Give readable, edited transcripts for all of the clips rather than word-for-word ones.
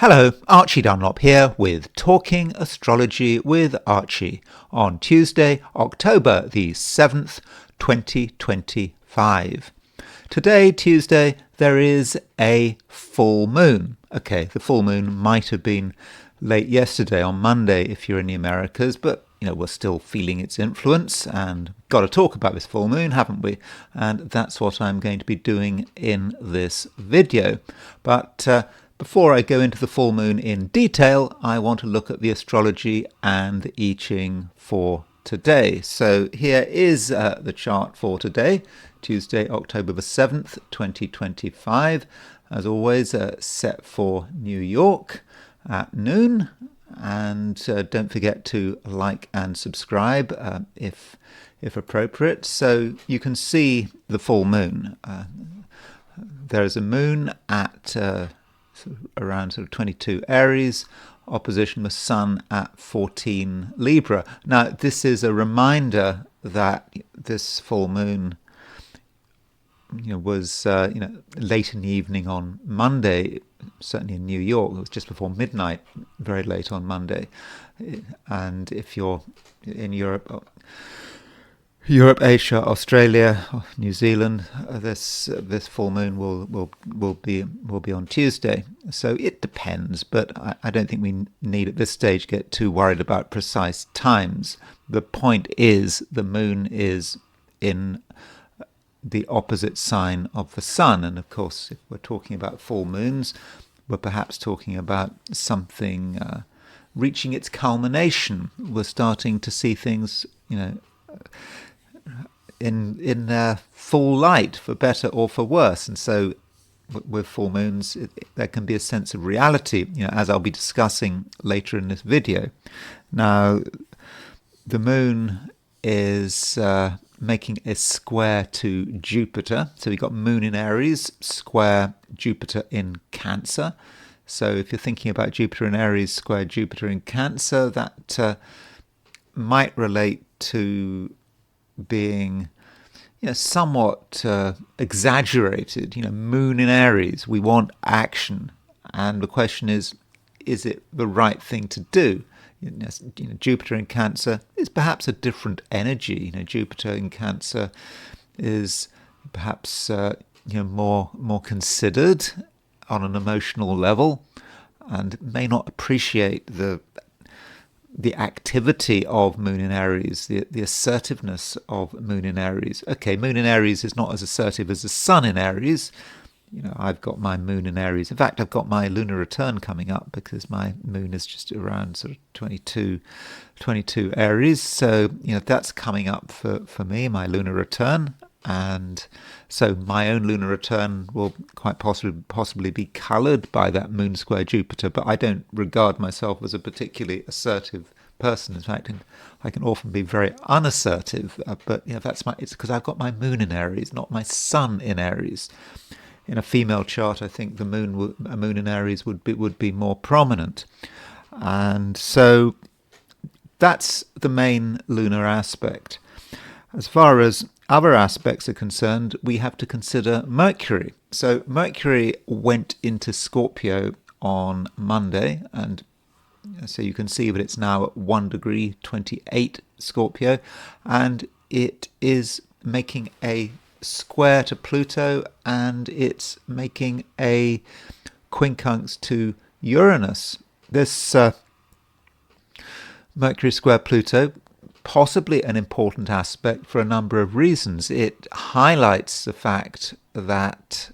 Hello, Archie Dunlop here with Talking Astrology with Archie on Tuesday, October the 7th, 2025. Today, Tuesday, there is a full moon. Okay, the full moon might have been late yesterday on Monday if you're in the Americas, but we're still feeling its influence and got to talk about this full moon, haven't we? And that's what I'm going to be doing in this video. But before I go into the full moon in detail, I want to look at the astrology and the I Ching for today. So here is the chart for today, Tuesday, October the 7th, 2025. As always, set for New York at noon. And don't forget to like and subscribe if appropriate. So you can see the full moon. There is a moon at around 22 Aries, opposition the sun at 14 Libra. Now, this is a reminder that this full moon was late in the evening on Monday, certainly in New York. It was just before midnight, very late on Monday. And if you're in Europe, Asia, Australia, New Zealand, this full moon will be on Tuesday. So it depends, but I don't think we need at this stage get too worried about precise times. The point is the moon is in the opposite sign of the sun, and of course, if we're talking about full moons, we're perhaps talking about something reaching its culmination. We're starting to see things, in full light, for better or for worse. And so with full moons, there can be a sense of reality, as I'll be discussing later in this video. Now, the moon is making a square to Jupiter. So we've got moon in Aries, square Jupiter in Cancer. So if you're thinking about Jupiter in Aries, square Jupiter in Cancer, that might relate to being somewhat exaggerated. Moon in Aries, we want action, and the question is it the right thing to do? Jupiter in Cancer is perhaps a different energy. Jupiter in Cancer is perhaps more considered on an emotional level, and may not appreciate the activity of Moon in Aries, the assertiveness of Moon in Aries. Okay, Moon in Aries is not as assertive as the Sun in Aries. I've got my Moon in Aries. In fact, I've got my lunar return coming up because my Moon is just around sort of 22 Aries. So, that's coming up for me, my lunar return. And so my own lunar return will quite possibly be coloured by that moon square Jupiter, but I don't regard myself as a particularly assertive person. In fact, I can often be very unassertive, but it's because I've got my moon in Aries, not my sun in Aries. In a female chart, I think a moon in Aries would be more prominent. And so that's the main lunar aspect. As far as other aspects are concerned, we have to consider Mercury. So Mercury went into Scorpio on Monday, and so you can see that it's now at 1 degree 28 Scorpio, and it is making a square to Pluto, and it's making a quincunx to Uranus. This Mercury square Pluto, possibly an important aspect for a number of reasons. It highlights the fact that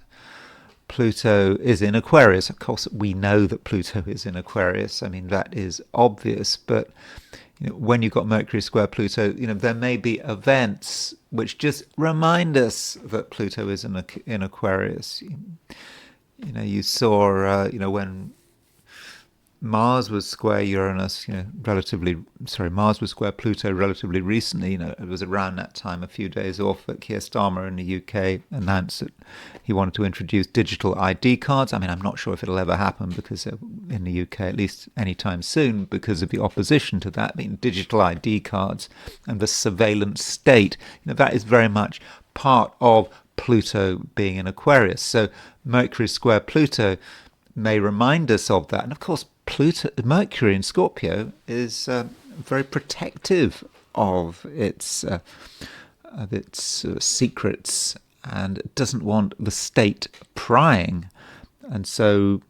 Pluto is in Aquarius. Of course, we know that Pluto is in Aquarius. I mean, that is obvious. But when you've got Mercury square Pluto, there may be events which just remind us that Pluto is in Aquarius. You saw, when Mars was square Uranus, Mars was square Pluto relatively recently. It was around that time, a few days off, that Keir Starmer in the UK announced that he wanted to introduce digital ID cards. I mean, I'm not sure if it'll ever happen because in the UK, at least anytime soon, because of the opposition to that, digital ID cards and the surveillance state. That is very much part of Pluto being in Aquarius. So Mercury square Pluto may remind us of that. And of course, Mercury in Scorpio is very protective of its secrets, and doesn't want the state prying. And so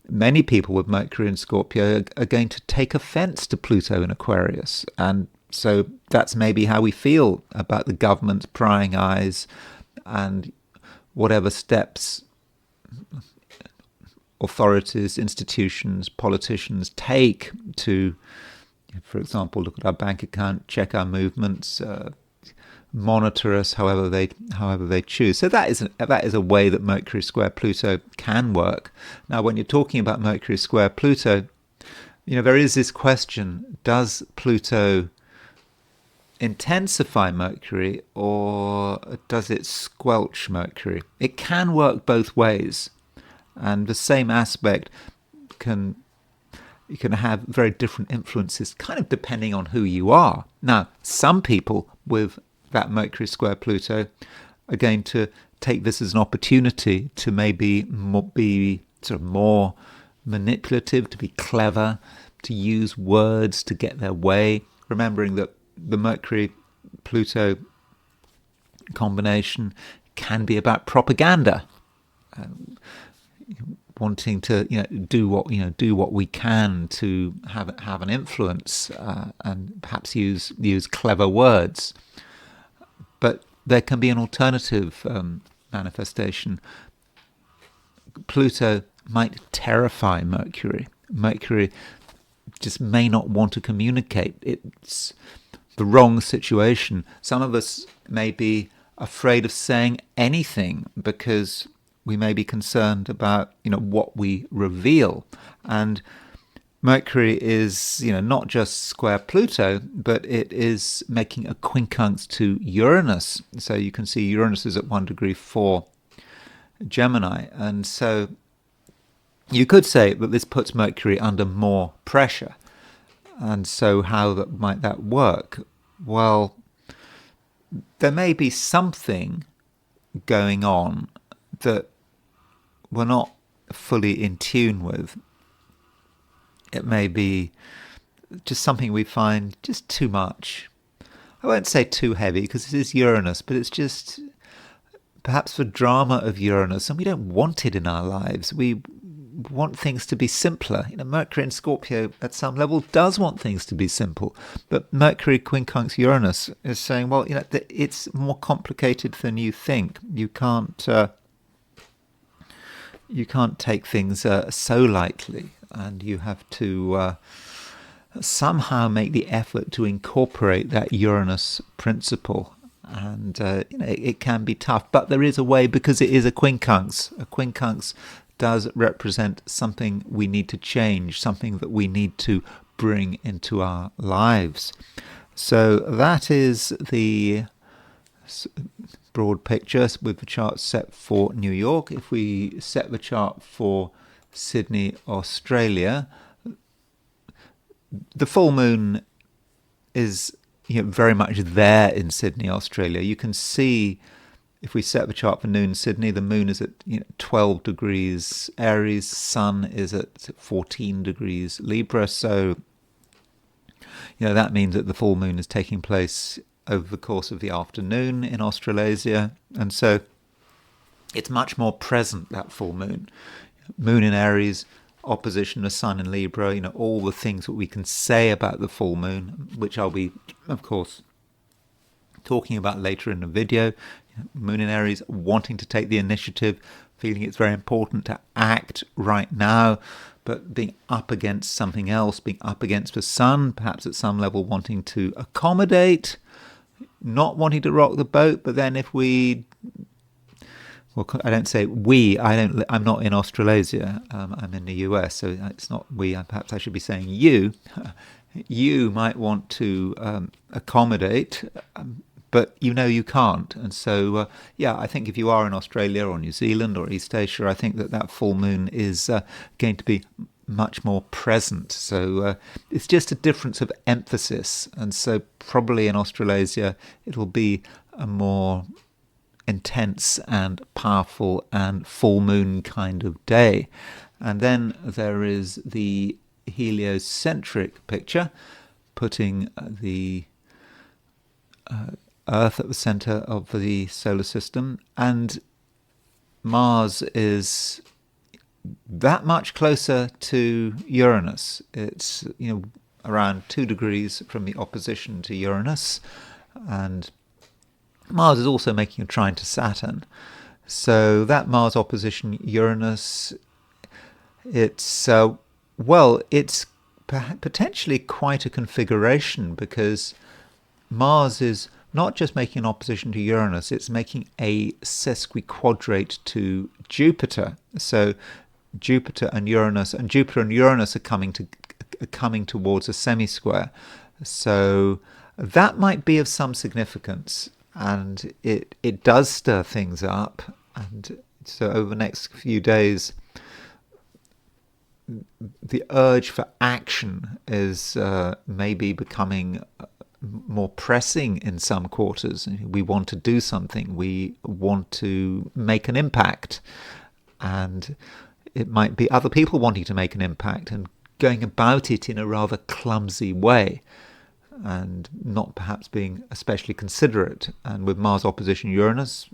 many people with Mercury in Scorpio are going to take offense to Pluto in Aquarius. And so that's maybe how we feel about the government's prying eyes, and whatever steps authorities, institutions, politicians take to, for example, look at our bank account, check our movements, monitor us however they choose. So that is a way that Mercury square Pluto can work. Now, when you're talking about Mercury square Pluto, there is this question: does Pluto intensify Mercury, or does it squelch Mercury? It can work both ways, and the same aspect can have very different influences, kind of depending on who you are. Now, some people with that Mercury square Pluto are going to take this as an opportunity to maybe be sort of more manipulative, to be clever, to use words to get their way, remembering that the Mercury-Pluto combination can be about propaganda, wanting to do what we can to have an influence, and perhaps use clever words. But there can be an alternative manifestation. Pluto might terrify Mercury. Mercury just may not want to communicate. It's the wrong situation. Some of us may be afraid of saying anything because we may be concerned about what we reveal. And Mercury is not just square Pluto, but it is making a quincunx to Uranus. So you can see Uranus is at 1 degree 4 Gemini, and so you could say that this puts Mercury under more pressure. And so how might that work? Well, there may be something going on that we're not fully in tune with. It may be just something we find just too much. I won't say too heavy, because it is Uranus, but it's just perhaps the drama of Uranus, and we don't want it in our lives. We want things to be simpler. Mercury in Scorpio at some level does want things to be simple, but Mercury quincunx Uranus is saying, well, it's more complicated than you think. You can't take things so lightly, and you have to somehow make the effort to incorporate that Uranus principle. And it can be tough, but there is a way, because it is a quincunx. A quincunx does represent something we need to change, something that we need to bring into our lives. So that is the broad picture with the chart set for New York. If we set the chart for Sydney, Australia, the full moon is very much there in Sydney, Australia. You can see, if we set the chart for noon Sydney, the moon is at 12 degrees Aries, sun is at 14 degrees Libra. So that means that the full moon is taking place over the course of the afternoon in Australasia, and so it's much more present, that full moon. Moon in Aries, opposition to sun in Libra, all the things that we can say about the full moon, which I'll be, of course, talking about later in the video. Moon in Aries wanting to take the initiative, feeling it's very important to act right now, but being up against something else, being up against the sun, perhaps at some level wanting to accommodate, not wanting to rock the boat. But then if we, well, I don't say we, I'm not in Australasia, I'm in the US, so it's not we, perhaps I should be saying you. You might want to accommodate, but you can't. And so, I think if you are in Australia or New Zealand or East Asia, I think that full moon is going to be much more present. So it's just a difference of emphasis. And so probably in Australasia, it'll be a more intense and powerful and full moon kind of day. And then there is the heliocentric picture, putting the Earth at the center of the solar system, and Mars is that much closer to Uranus. It's around 2 degrees from the opposition to Uranus, and Mars is also making a trine to Saturn. So that Mars opposition Uranus, it's it's potentially quite a configuration, because Mars is not just making an opposition to Uranus, it's making a sesquiquadrate to Jupiter. So Jupiter and Uranus are coming towards a semi-square. So that might be of some significance, and it does stir things up. And so over the next few days, the urge for action is maybe becoming more pressing in some quarters. We want to do something. We want to make an impact. And it might be other people wanting to make an impact and going about it in a rather clumsy way, and not perhaps being especially considerate. And with Mars opposition Uranus,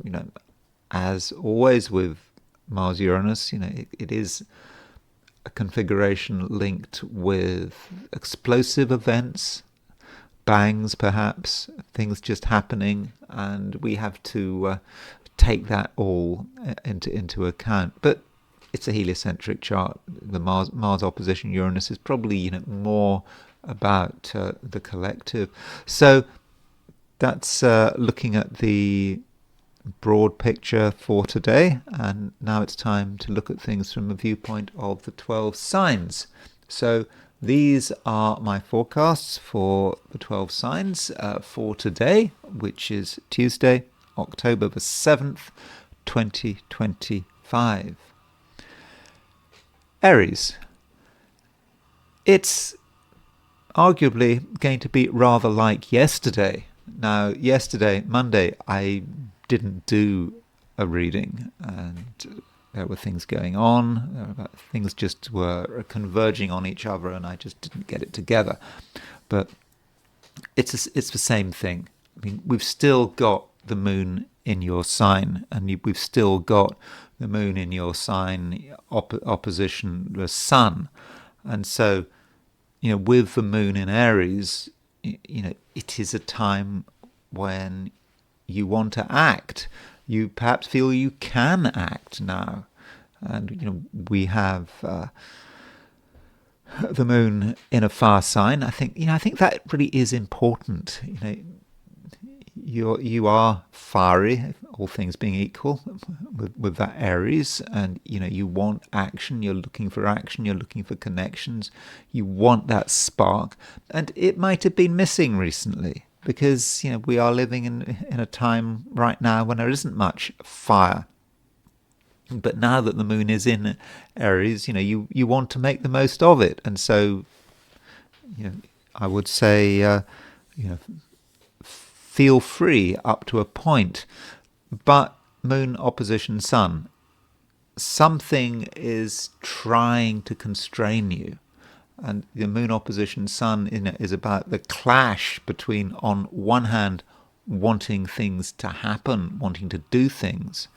as always with Mars Uranus, it is a configuration linked with explosive events, bangs perhaps, things just happening, and we have to take that all into account. But it's a heliocentric chart. The Mars opposition Uranus is probably more about the collective. So that's looking at the broad picture for today, and now it's time to look at things from the viewpoint of the 12 signs. So these are my forecasts for the 12 signs for today, which is Tuesday, October the 7th, 2025. Aries. It's arguably going to be rather like yesterday. Now, yesterday, Monday, I didn't do a reading, and there were things going on. Things just were converging on each other, and I just didn't get it together. But it's the same thing. I mean, we've still got the moon in your sign, and we've still got the moon in your sign opposition the sun. And so, with the moon in Aries, it is a time when you want to act. You perhaps feel you can act now. And, we have the moon in a fire sign. I think that really is important. You are fiery, all things being equal, with that Aries, and you want action. You're looking for action. You're looking for connections. You want that spark, and it might have been missing recently, because we are living in a time right now when there isn't much fire. But now that the moon is in Aries, you want to make the most of it, and so I would say feel free up to a point. But moon opposition sun, something is trying to constrain you. And the moon opposition sun is about the clash between, on one hand, wanting things to happen, wanting to do things,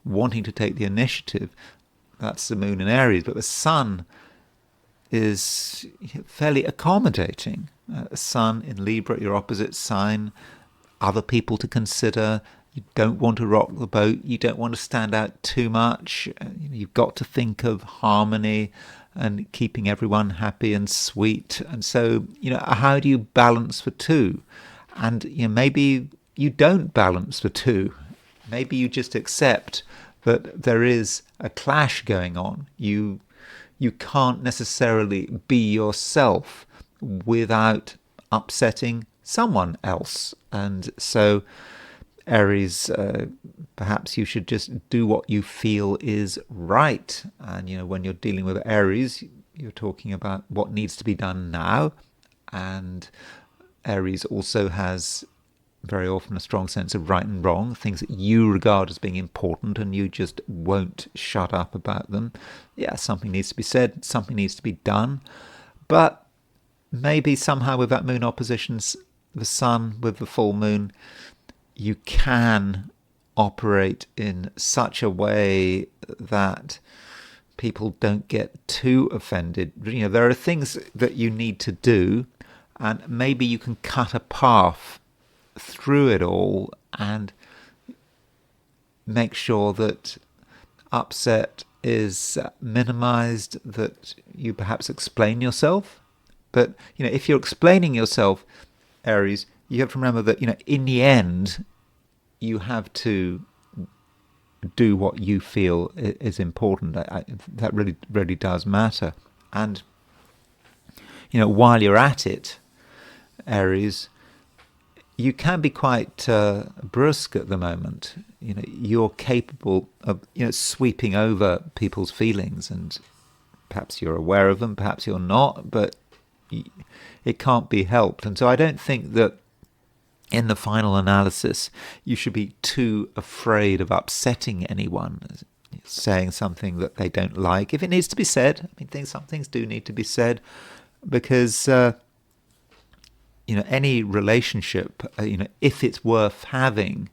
wanting to take the initiative. That's the moon in Aries. But the sun is fairly accommodating. Sun in Libra, your opposite sign, other people to consider. You don't want to rock the boat. You don't want to stand out too much. You've got to think of harmony and keeping everyone happy and sweet. And so, how do you balance the two? And maybe you don't balance the two. Maybe you just accept that there is a clash going on. You can't necessarily be yourself without upsetting someone else. And so, Aries, perhaps you should just do what you feel is right. And, when you're dealing with Aries, you're talking about what needs to be done now. And Aries also has very often a strong sense of right and wrong, things that you regard as being important and you just won't shut up about them. Yeah, something needs to be said, something needs to be done. But maybe somehow with that moon oppositions, the sun with the full moon, you can operate in such a way that people don't get too offended. There are things that you need to do, and maybe you can cut a path through it all and make sure that upset is minimized, that you perhaps explain yourself. But if you're explaining yourself, Aries, you have to remember that in the end you have to do what you feel is important. That really does matter. And while you're at it, Aries, you can be quite brusque at the moment. You're capable of sweeping over people's feelings, and perhaps you're aware of them, perhaps you're not, but it can't be helped. And so I don't think that in the final analysis you should be too afraid of upsetting anyone, saying something that they don't like. If it needs to be said, some things do need to be said, because any relationship, if it's worth having,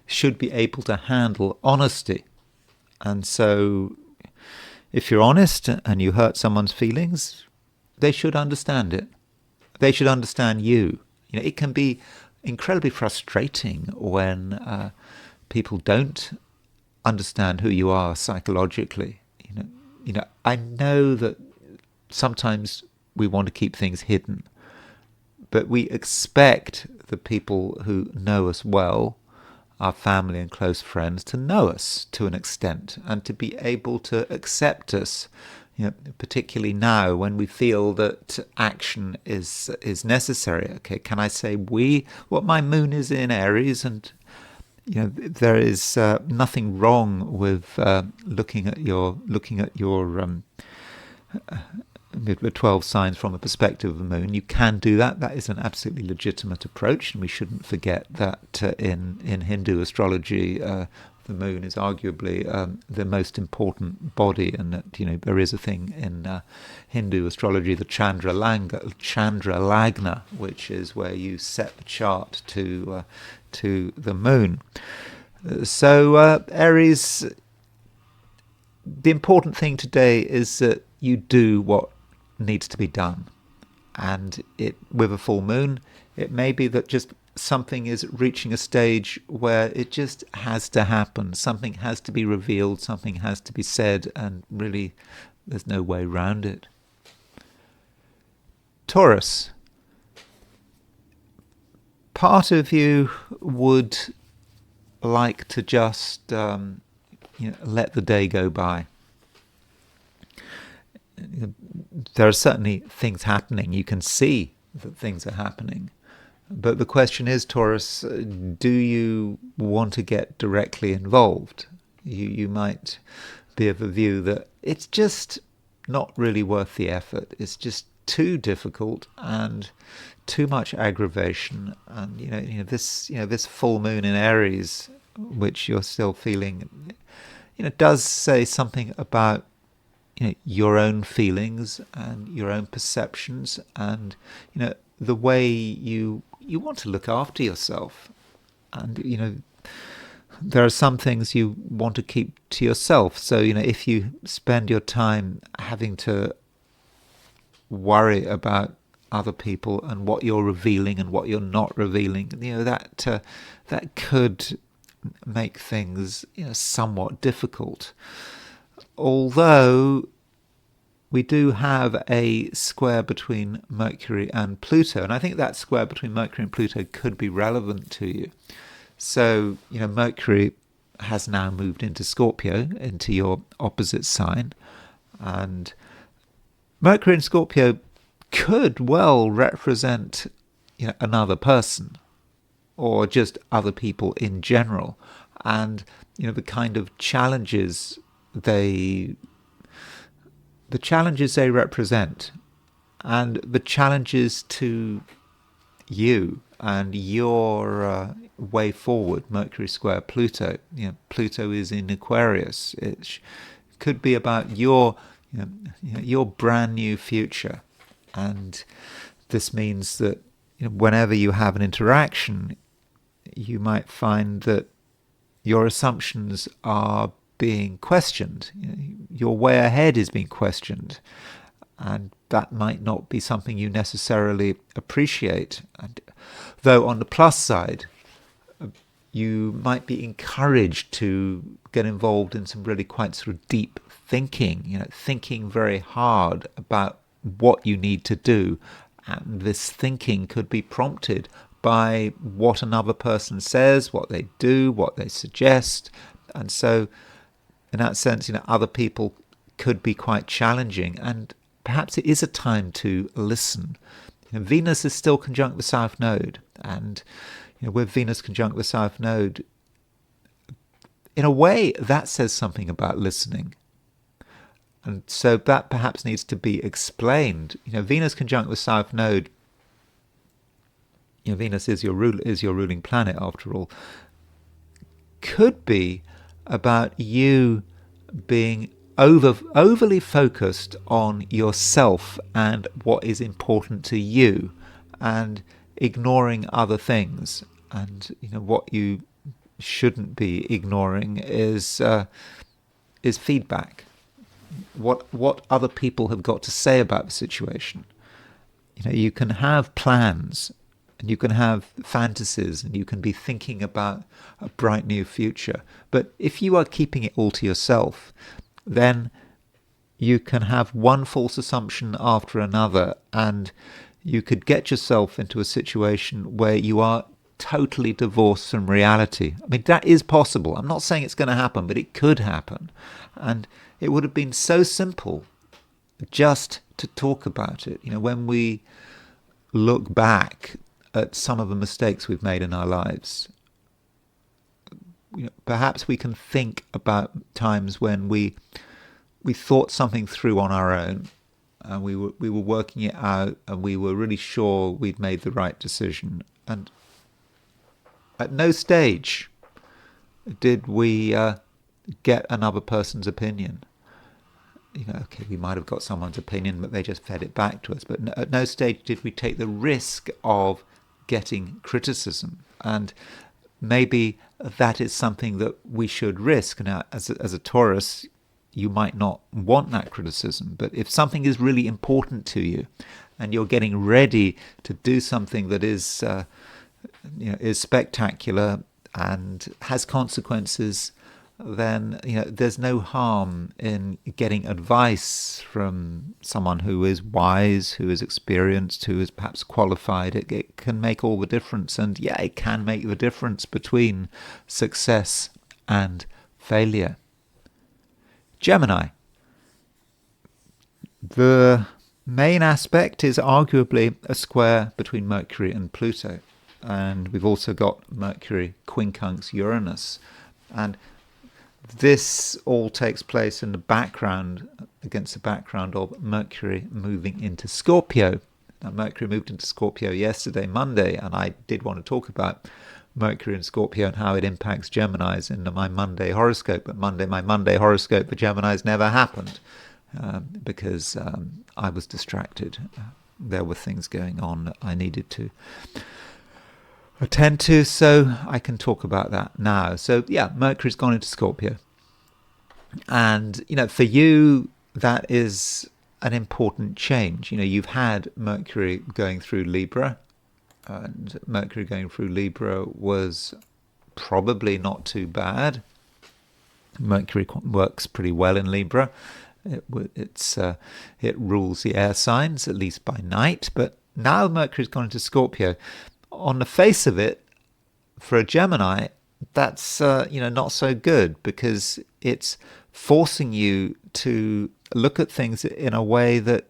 should be able to handle honesty. And so if you're honest and you hurt someone's feelings, they should understand it. They should understand you. It can be incredibly frustrating when people don't understand who you are psychologically. I know that sometimes we want to keep things hidden, but we expect the people who know us well, our family and close friends, to know us to an extent and to be able to accept us, particularly now when we feel that action is necessary. Okay, can I say we? Well, my moon is in Aries, and there is nothing wrong with looking at your the 12 signs from the perspective of the moon. You can do that. That is an absolutely legitimate approach, and we shouldn't forget that in Hindu astrology, the moon is arguably the most important body, and that there is a thing in Hindu astrology, the Chandra Lagna, which is where you set the chart to the moon. So Aries, the important thing today is that you do what needs to be done, and with a full moon, it may be that just something is reaching a stage where it just has to happen. Something has to be revealed, something has to be said, and really there's no way around it. Taurus, part of you would like to just let the day go by. There are certainly things happening. You can see that things are happening. But the question is, Taurus, do you want to get directly involved? You might be of a view that it's just not really worth the effort. It's just too difficult and too much aggravation. And this full moon in Aries, which you're still feeling, does say something about your own feelings and your own perceptions, and the way you want to look after yourself. And there are some things you want to keep to yourself. So if you spend your time having to worry about other people and what you're revealing and what you're not revealing, that could make things somewhat difficult. Although we do have a square between Mercury and Pluto, and I think that square between Mercury and Pluto could be relevant to you. So, Mercury has now moved into Scorpio, into your opposite sign, and Mercury in Scorpio could well represent another person, or just other people in general, and the kind of challenges they represent, and the challenges to you and your way forward, Mercury square Pluto. Pluto is in Aquarius. It could be about your brand new future, and this means that whenever you have an interaction, you might find that your assumptions are being questioned. Your way ahead is being questioned, and that might not be something you necessarily appreciate. And though on the plus side, you might be encouraged to get involved in some really quite sort of deep thinking, thinking very hard about what you need to do. And this thinking could be prompted by what another person says, what they do, what they suggest. And so in that sense, other people could be quite challenging, and perhaps it is a time to listen. Venus is still conjunct the South Node, and with Venus conjunct the South Node, in a way, that says something about listening. And so that perhaps needs to be explained. Venus conjunct the South Node, Venus is your ruling planet after all, could be about you being overly focused on yourself and what is important to you, and ignoring other things. And what you shouldn't be ignoring is feedback. What other people have got to say about the situation. You can have plans, and you can have fantasies, and you can be thinking about a bright new future. But if you are keeping it all to yourself, then you can have one false assumption after another, and you could get yourself into a situation where you are totally divorced from reality. I mean, that is possible. I'm not saying it's going to happen, but it could happen. And it would have been so simple just to talk about it. When we look back at some of the mistakes we've made in our lives, perhaps we can think about times when we thought something through on our own, and we were working it out, and we were really sure we'd made the right decision. And at no stage did we get another person's opinion. Okay, we might have got someone's opinion, but they just fed it back to us. But at no stage did we take the risk of getting criticism. And maybe that is something that we should risk. Now, as a Taurus, you might not want that criticism, but if something is really important to you, and you're getting ready to do something that is spectacular and has consequences, then there's no harm in getting advice from someone who is wise, who is experienced, who is perhaps qualified. It can make all the difference, and it can make the difference between success and failure. Gemini. The main aspect is arguably a square between Mercury and Pluto, and we've also got Mercury quincunx Uranus, and this all takes place in the background, against the background of Mercury moving into Scorpio. Now, Mercury moved into Scorpio yesterday, Monday, and I did want to talk about Mercury in Scorpio and how it impacts Geminis in my Monday horoscope. But my Monday horoscope for Geminis never happened because I was distracted. There were things going on that I needed to attend to, so I can talk about that now. So Mercury's gone into Scorpio, and for you that is an important change. You've had Mercury going through Libra, and Mercury going through Libra was probably not too bad. Mercury works pretty well in Libra. It rules the air signs, at least by night. But now Mercury's gone into Scorpio. On the face of it, for a Gemini, that's not so good, because it's forcing you to look at things in a way that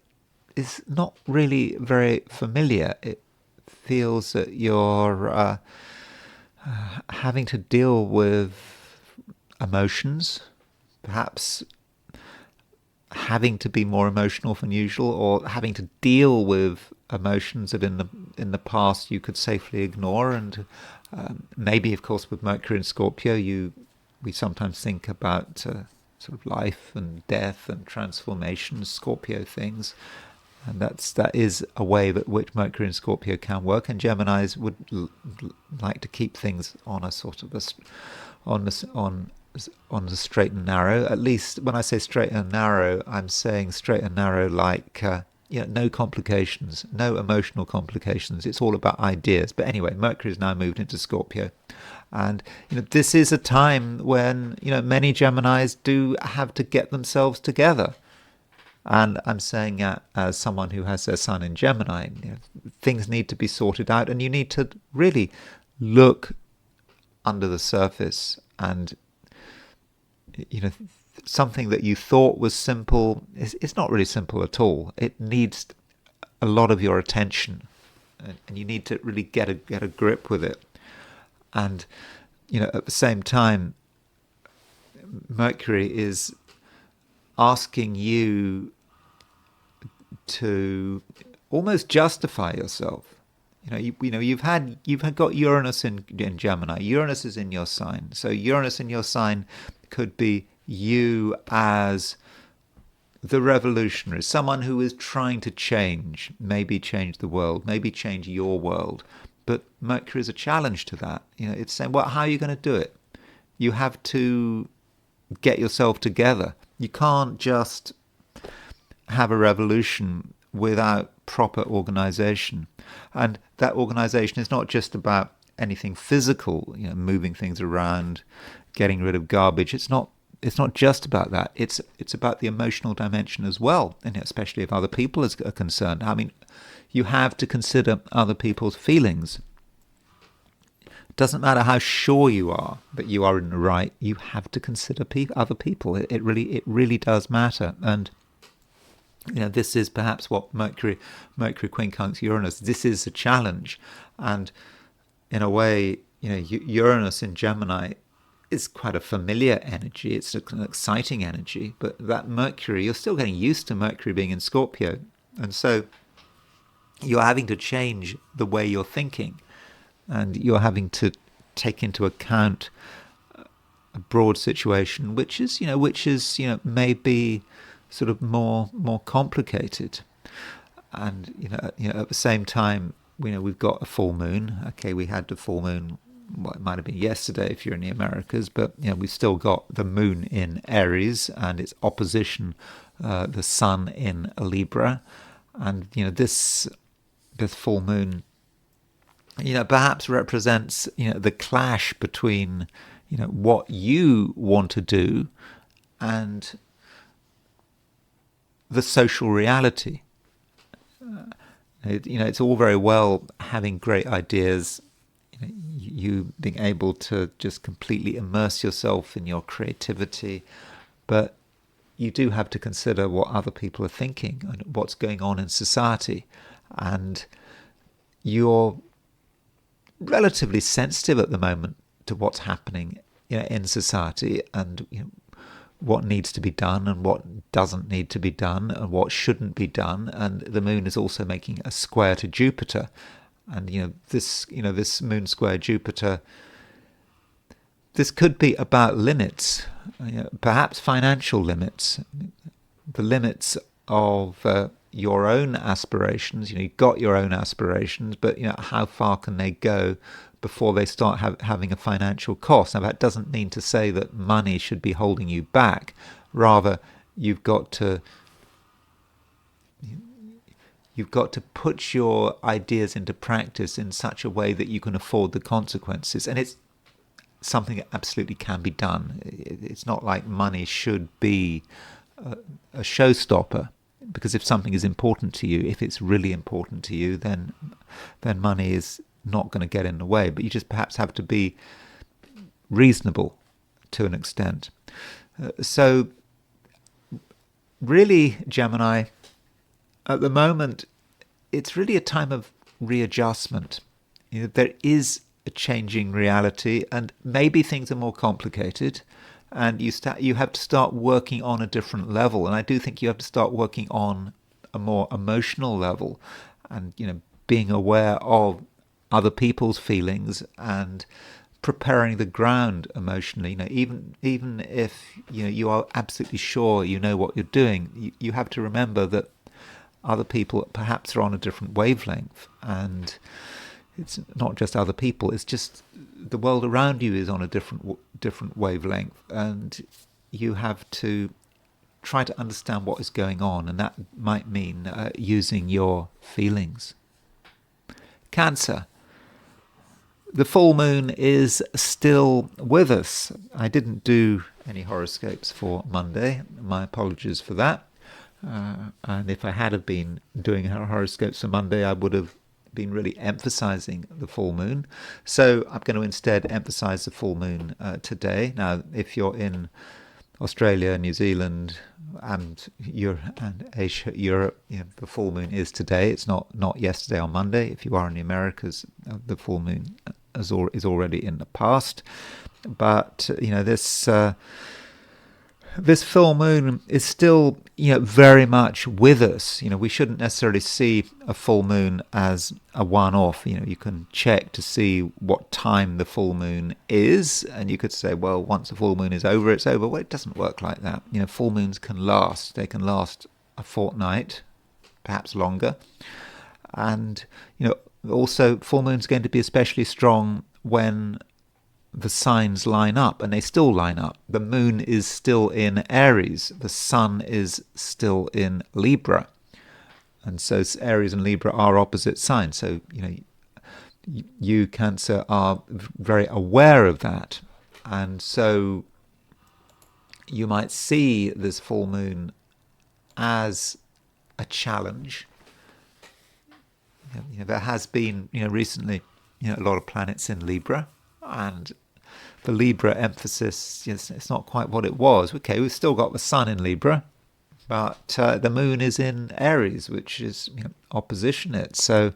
is not really very familiar. It feels that you're having to deal with emotions, perhaps having to be more emotional than usual, or having to deal with emotions that in the past you could safely ignore, and maybe, of course, with Mercury in Scorpio, we sometimes think about sort of life and death and transformation, Scorpio things, and that is a way that which Mercury in Scorpio can work. And Geminis would like to keep things on a sort of on the straight and narrow. At least when I say straight and narrow, I'm saying straight and narrow like no complications, no emotional complications. It's all about ideas. But anyway, Mercury has now moved into Scorpio, and this is a time when many Geminis do have to get themselves together. And I'm saying that as someone who has their sun in Gemini. Things need to be sorted out, and you need to really look under the surface. And something that you thought was simple, it's not really simple at all. It needs a lot of your attention, and you need to really get a grip with it. And at the same time, Mercury is asking you to almost justify yourself. You've got Uranus in Gemini. Uranus is in your sign. So Uranus in your sign could be you as the revolutionary, someone who is trying to change, maybe change the world, maybe change your world. But Mercury is a challenge to that. It's saying, well, how are you going to do it? You have to get yourself together. You can't just have a revolution without proper organization. And that organization is not just about anything physical, moving things around, getting rid of garbage. It's not just about that. It's about the emotional dimension as well, and especially if other people are concerned. I mean, you have to consider other people's feelings. It doesn't matter how sure you are that you are in the right. You have to consider other people. It really does matter. And this is perhaps what Mercury quincunx Uranus. This is a challenge, and in a way, Uranus in Gemini is quite a familiar energy. It's an exciting energy, but that Mercury, you're still getting used to Mercury being in Scorpio, and so you're having to change the way you're thinking, and you're having to take into account a broad situation, which is maybe sort of more complicated. And at the same time, we've got a full moon. Okay, we had the full moon. Well, it might have been yesterday if you're in the Americas, but we've still got the moon in Aries and its opposition, the sun in Libra, and this full moon, perhaps represents the clash between what you want to do and the social reality. It's all very well having great ideas, you being able to just completely immerse yourself in your creativity, but you do have to consider what other people are thinking and what's going on in society. And you're relatively sensitive at the moment to what's happening in society, and what needs to be done and what doesn't need to be done and what shouldn't be done. And the moon is also making a square to Jupiter, and this moon square Jupiter, this could be about limits, perhaps financial limits, the limits of your own aspirations. You've got your own aspirations, but how far can they go before they start having a financial cost? Now, that doesn't mean to say that money should be holding you back. Rather, you've got to put your ideas into practice in such a way that you can afford the consequences. And it's something that absolutely can be done. It's not like money should be a showstopper, because if something is important to you, if it's really important to you, then money is not going to get in the way. But you just perhaps have to be reasonable to an extent. So really, Gemini, at the moment, it's really a time of readjustment. There is a changing reality, and maybe things are more complicated, and you have to start working on a different level. And I do think you have to start working on a more emotional level. and being aware of other people's feelings and preparing the ground emotionally. Even if you are absolutely sure you know what you're doing, you have to remember that other people perhaps are on a different wavelength, and it's not just other people, it's just the world around you is on a different wavelength, and you have to try to understand what is going on, and that might mean using your feelings. Cancer. The full moon is still with us. I didn't do any horoscopes for Monday. My apologies for that. And if I had have been doing horoscopes for Monday, I would have been really emphasizing the full moon. So I'm going to instead emphasize the full moon today. Now, if you're in Australia, New Zealand, and Asia, Europe, the full moon is today. It's not yesterday or Monday. If you are in the Americas, the full moon is already in the past. But this full moon is still very much with us. We shouldn't necessarily see a full moon as a one-off. You can check to see what time the full moon is, and you could say, well, once the full moon is over, it's over. Well, it doesn't work like that. Full moons can last. They can last a fortnight, perhaps longer. And also full moon's going to be especially strong when the signs line up, and they still line up. The moon is still in Aries, the sun is still in Libra, and so Aries and Libra are opposite signs. So you Cancer are very aware of that, and so you might see this full moon as a challenge. There has been recently a lot of planets in Libra, and the Libra emphasis, it's not quite what it was. Okay, we've still got the sun in Libra, but the moon is in Aries, which is opposition it. So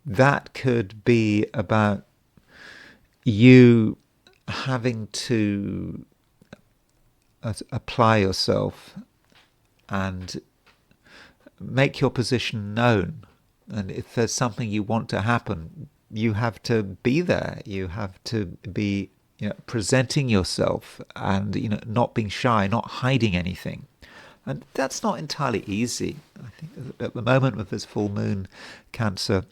that could be about you having to apply yourself and make your position known. And if there's something you want to happen, you have to be there. You have to be presenting yourself and not being shy, not hiding anything. And that's not entirely easy. I think at the moment with this full moon, Cancer,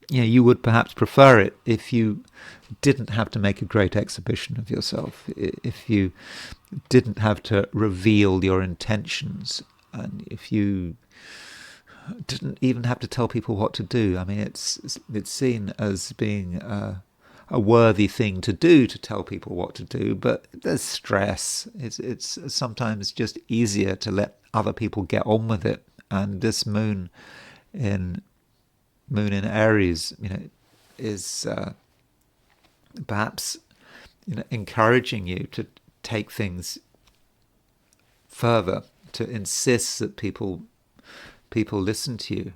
you would perhaps prefer it if you didn't have to make a great exhibition of yourself, if you didn't have to reveal your intentions, and if you didn't even have to tell people what to do. I mean, it's seen as being a worthy thing to do, to tell people what to do, but there's stress. It's sometimes just easier to let other people get on with it. And this moon in Aries, is perhaps encouraging you to take things further, to insist that people listen to you.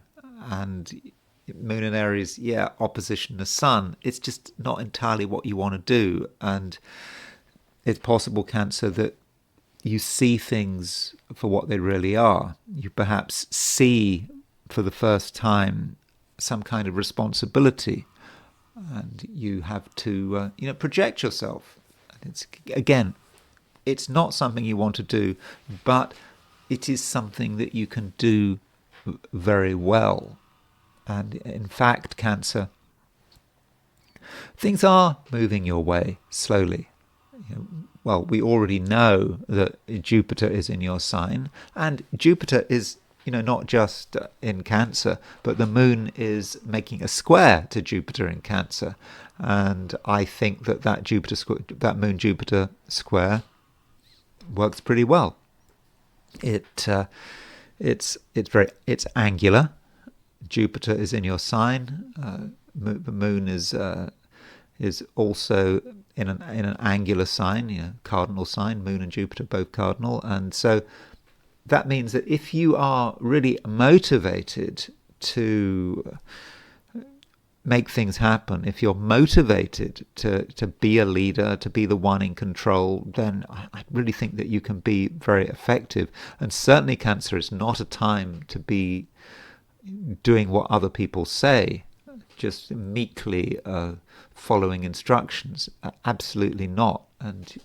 And moon in Aries, opposition to sun, it's just not entirely what you want to do. And it's possible, Cancer, that you see things for what they really are. You perhaps see for the first time some kind of responsibility, and you have to project yourself. It's not something you want to do, but it is something that you can do very well. And in fact, Cancer, things are moving your way slowly. Well, we already know that Jupiter is in your sign, and Jupiter is not just in Cancer, but the moon is making a square to Jupiter in Cancer. And I think that moon-Jupiter square works pretty well. It's angular. Jupiter is in your sign. The moon is also in an angular sign, cardinal sign. Moon and Jupiter both cardinal, and so that means that if you are really motivated to make things happen, if you're motivated to be a leader, to be the one in control, then I really think that you can be very effective. And certainly Cancer is not a time to be doing what other people say, just meekly following instructions. Absolutely not. And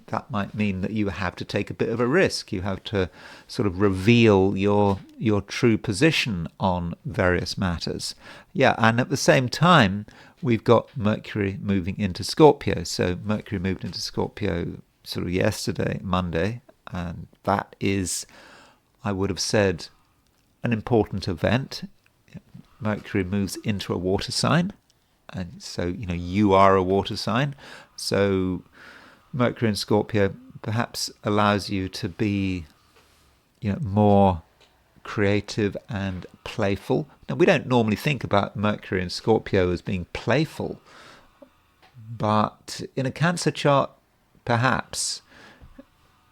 that might mean that you have to take a bit of a risk. You have to sort of reveal your true position on various matters. Yeah, and at the same time, we've got Mercury moving into Scorpio. So Mercury moved into Scorpio sort of yesterday, Monday, and that is, I would have said, an important event. Mercury moves into a water sign, and so you are a water sign. So Mercury in Scorpio perhaps allows you to be more creative and playful. Now, we don't normally think about Mercury in Scorpio as being playful, but in a Cancer chart, perhaps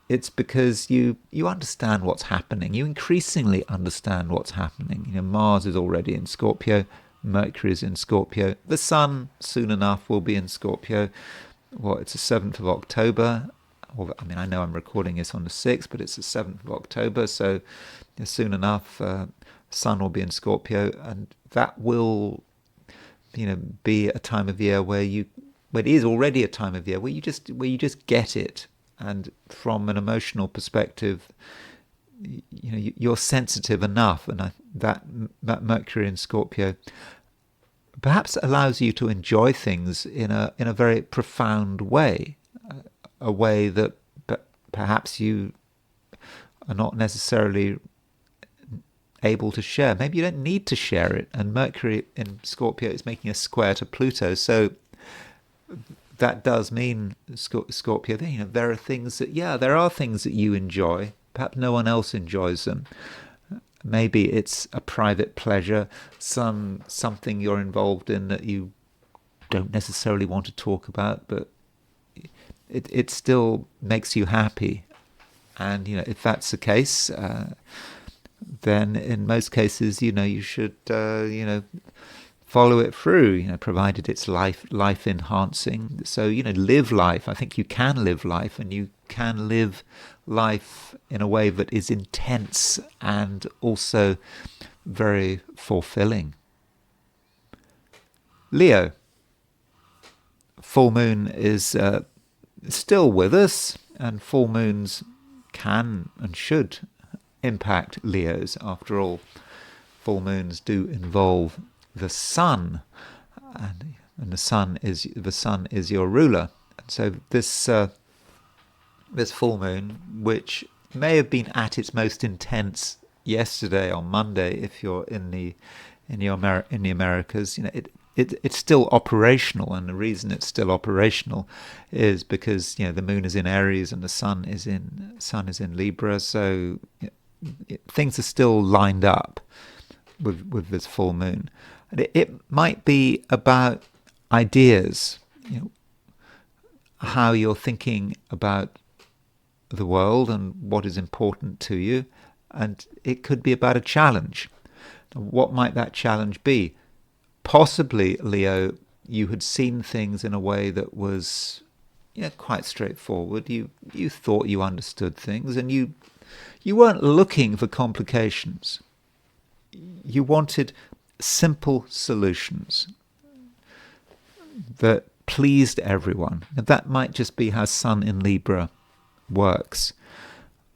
it's because you understand what's happening. You increasingly understand what's happening. Mars is already in Scorpio. Mercury is in Scorpio. The Sun, soon enough, will be in Scorpio. Well, it's the 7th of October. I know I'm recording this on the 6th, but it's the 7th of October. So soon enough, Sun will be in Scorpio. And that will, be a time of year where it is already a time of year where you just get it. And from an emotional perspective, you're sensitive enough, and that Mercury in Scorpio perhaps allows you to enjoy things in a very profound way, a way that perhaps you are not necessarily able to share. Maybe you don't need to share it. And Mercury in Scorpio is making a square to Pluto, so that does mean, Scorpio, there are things that you enjoy. Perhaps no one else enjoys them. Maybe it's a private pleasure, something you're involved in that you don't necessarily want to talk about, but it still makes you happy. And if that's the case, then in most cases, you should follow it through, provided it's life enhancing. So, live life. I think you can live life, and you can live life in a way that is intense and also very fulfilling. Leo. Full moon is still with us, and full moons can and should impact Leos. After all, full moons do involve the sun, and the sun is your ruler. And so this full moon, which may have been at its most intense yesterday on Monday, if you're in the Americas, it's still operational, and the reason it's still operational is because the moon is in Aries and the sun is in Libra, so things are still lined up with this full moon. And it might be about ideas, how you're thinking about the world and what is important to you, and it could be about a challenge. What might that challenge be? Possibly, Leo, you had seen things in a way that was quite straightforward. You thought you understood things, and you weren't looking for complications. You wanted simple solutions that pleased everyone. And that might just be how Sun in Libra works,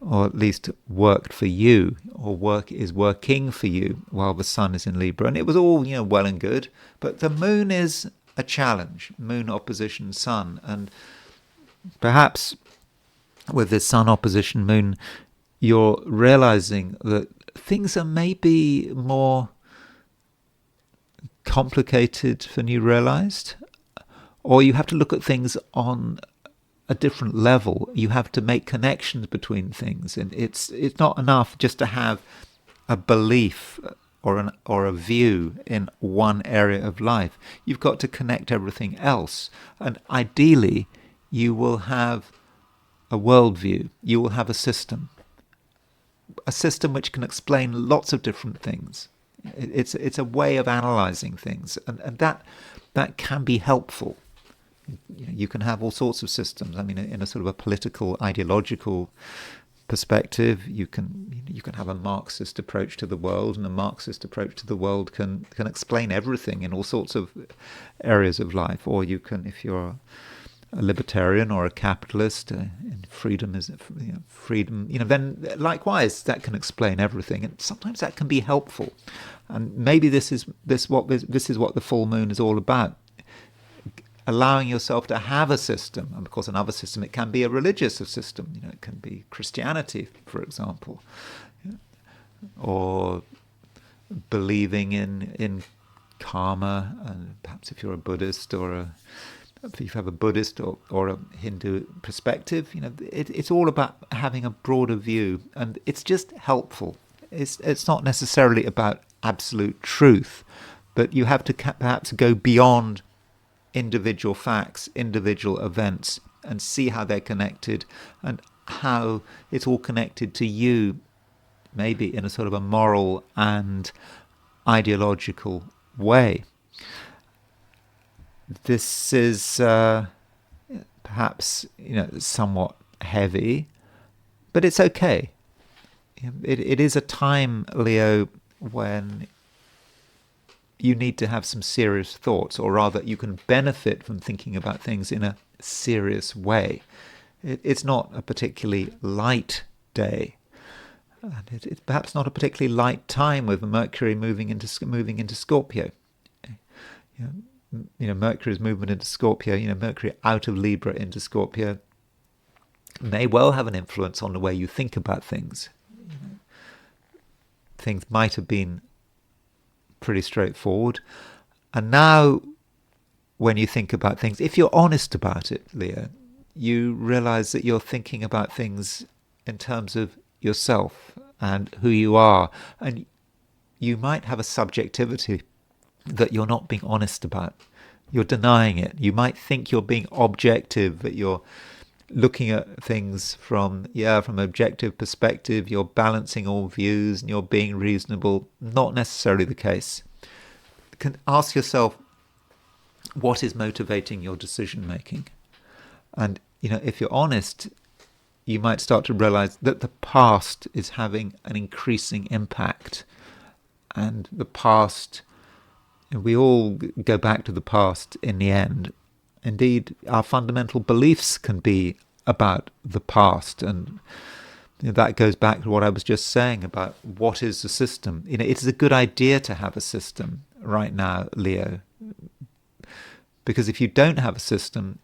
or at least worked for you, or is working for you while the Sun is in Libra. And it was all well and good, but the moon is a challenge. Moon opposition Sun, and perhaps with this Sun opposition Moon, you're realizing that things are maybe more complicated than you realized, or you have to look at things on a different level. You have to make connections between things, and it's not enough just to have a belief or a view in one area of life. You've got to connect everything else, and ideally you will have a worldview. You will have a system which can explain lots of different things. It's a way of analysing things, and that can be helpful. You can have all sorts of systems. I mean, in a sort of a political, ideological perspective, you can have a Marxist approach to the world, and a Marxist approach to the world can explain everything in all sorts of areas of life. Or you can, if you're a libertarian or a capitalist, and freedom is freedom. Then likewise that can explain everything, and sometimes that can be helpful. And maybe this is what the full moon is all about. Allowing yourself to have a system, and of course another system, it can be a religious system. It can be Christianity, for example, or believing in karma. And perhaps if you're a Buddhist, or if you have a Buddhist or a Hindu perspective, it's all about having a broader view, and it's just helpful. It's not necessarily about absolute truth, but you have to perhaps go beyond individual facts, individual events, and see how they're connected, and how it's all connected to you, maybe in a sort of a moral and ideological way. This is perhaps somewhat heavy, but it's okay. It is a time, Leo, when you need to have some serious thoughts, or rather you can benefit from thinking about things in a serious way. It's not a particularly light day, and it's perhaps not a particularly light time with Mercury moving into Scorpio. Mercury's movement into Scorpio, Mercury out of Libra into Scorpio, may well have an influence on the way you think about things. Things might have been pretty straightforward, and now when you think about things, if you're honest about it, Leo, you realize that you're thinking about things in terms of yourself and who you are, and you might have a subjectivity that you're not being honest about. You're denying it. You might think you're being objective, that you're looking at things from objective perspective, you're balancing all views and you're being reasonable. Not necessarily the case. You can ask yourself, what is motivating your decision making? And if you're honest, you might start to realize that the past is having an increasing impact. And the past, we all go back to the past in the end. Indeed, our fundamental beliefs can be about the past, and that goes back to what I was just saying about what is the system. It's a good idea to have a system right now, Leo, because if you don't have a system,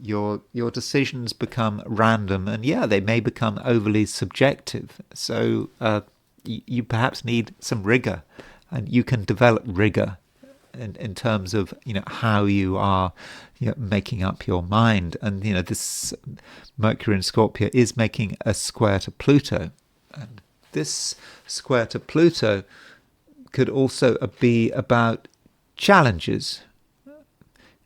your decisions become random, and they may become overly subjective. So you perhaps need some rigor, and you can develop rigor in terms of how you are making up your mind. And this Mercury in Scorpio is making a square to Pluto, and this square to Pluto could also be about challenges.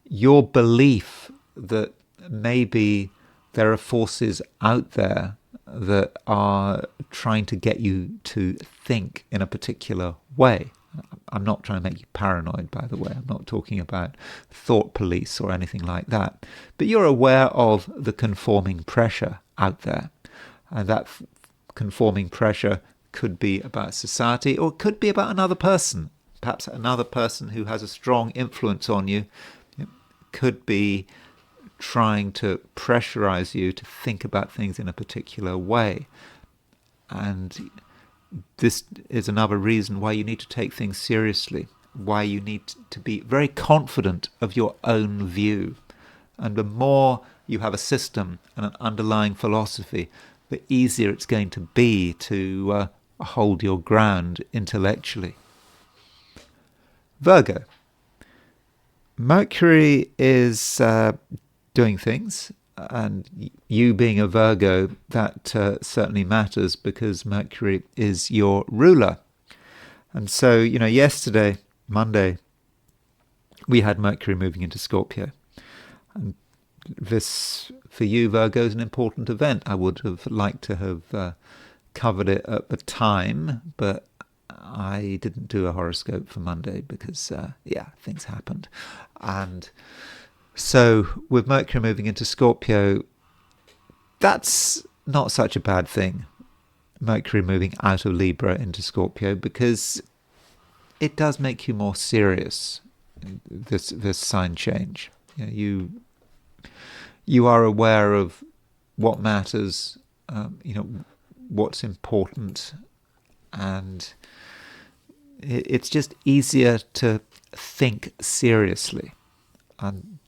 Your belief that maybe there are forces out there that are trying to get you to think in a particular way. I'm not trying to make you paranoid, by the way. I'm not talking about thought police or anything like that. But you're aware of the conforming pressure out there. And that conforming pressure could be about society, or it could be about another person. Perhaps another person who has a strong influence on you. It could be trying to pressurize you to think about things in a particular way. And this is another reason why you need to take things seriously, why you need to be very confident of your own view. And the more you have a system and an underlying philosophy, the easier it's going to be to hold your ground intellectually. Virgo. Mercury is doing things, and you being a Virgo, that certainly matters, because Mercury is your ruler. And so, yesterday, Monday, we had Mercury moving into Scorpio. And this, for you, Virgo, is an important event. I would have liked to have covered it at the time, but I didn't do a horoscope for Monday because, things happened. And so with Mercury moving into Scorpio, that's not such a bad thing. Mercury moving out of Libra into Scorpio, because it does make you more serious, this sign change. You are aware of what matters, what's important, and it's just easier to think seriously. And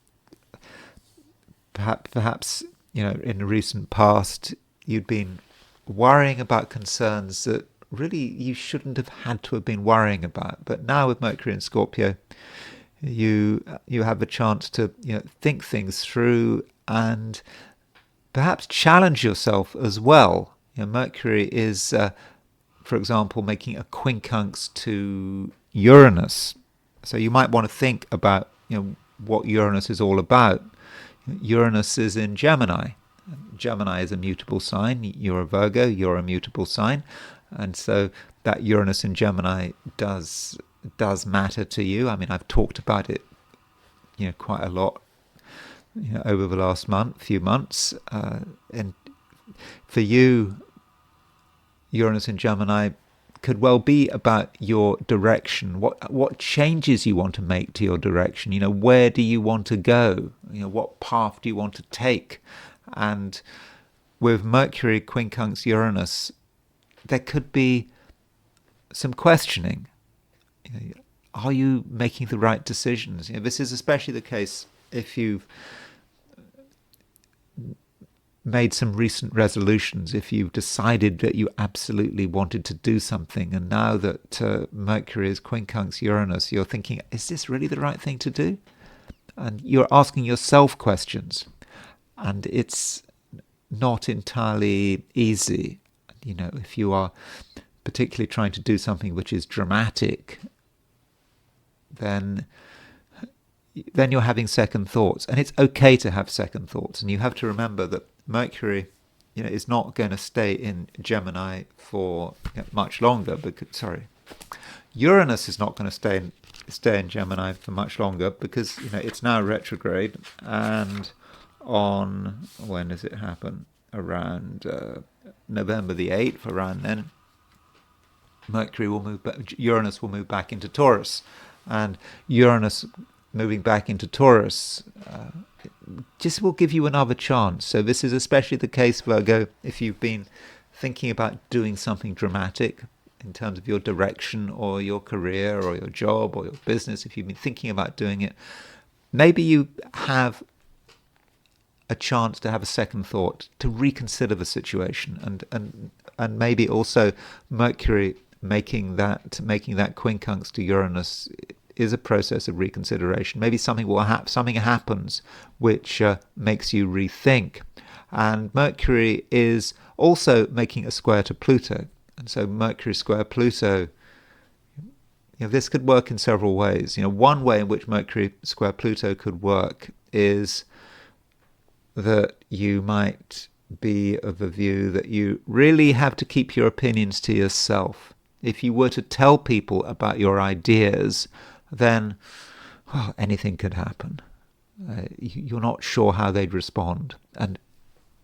perhaps in the recent past, you'd been worrying about concerns that really you shouldn't have had to have been worrying about. But now with Mercury in Scorpio, you have a chance to think things through and perhaps challenge yourself as well. Mercury is, for example, making a quincunx to Uranus, so you might want to think about what Uranus is all about. Uranus is in Gemini. Gemini is a mutable sign. You're a Virgo, you're a mutable sign. And so that Uranus in Gemini does matter to you. I mean, I've talked about it quite a lot over the last few months. And for you, Uranus in Gemini could well be about your direction, what changes you want to make to your direction. Where do you want to go? What path do you want to take? And with Mercury quincunx Uranus, there could be some questioning. Are you making the right decisions? This is especially the case if you've made some recent resolutions, if you've decided that you absolutely wanted to do something, and now that Mercury is quincunx Uranus, you're thinking, is this really the right thing to do? And you're asking yourself questions, and it's not entirely easy. If you are particularly trying to do something which is dramatic, then you're having second thoughts, and it's okay to have second thoughts. And you have to remember that Mercury, is not going to stay in Gemini for much longer. Uranus is not going to stay in Gemini for much longer because it's now retrograde, and when does it happen? Around November the 8th, around then, Uranus will move back into Taurus, and Uranus moving back into Taurus just will give you another chance. So this is especially the case, Virgo, if you've been thinking about doing something dramatic in terms of your direction or your career or your job or your business. If you've been thinking about doing it, maybe you have a chance to have a second thought, to reconsider the situation, and maybe also Mercury making that quincunx to Uranus is a process of reconsideration. Maybe something happens which makes you rethink. And Mercury is also making a square to Pluto, and so Mercury square Pluto, this could work in several ways. One way in which Mercury square Pluto could work is that you might be of the view that you really have to keep your opinions to yourself. If you were to tell people about your ideas, then anything could happen. You're not sure how they'd respond, and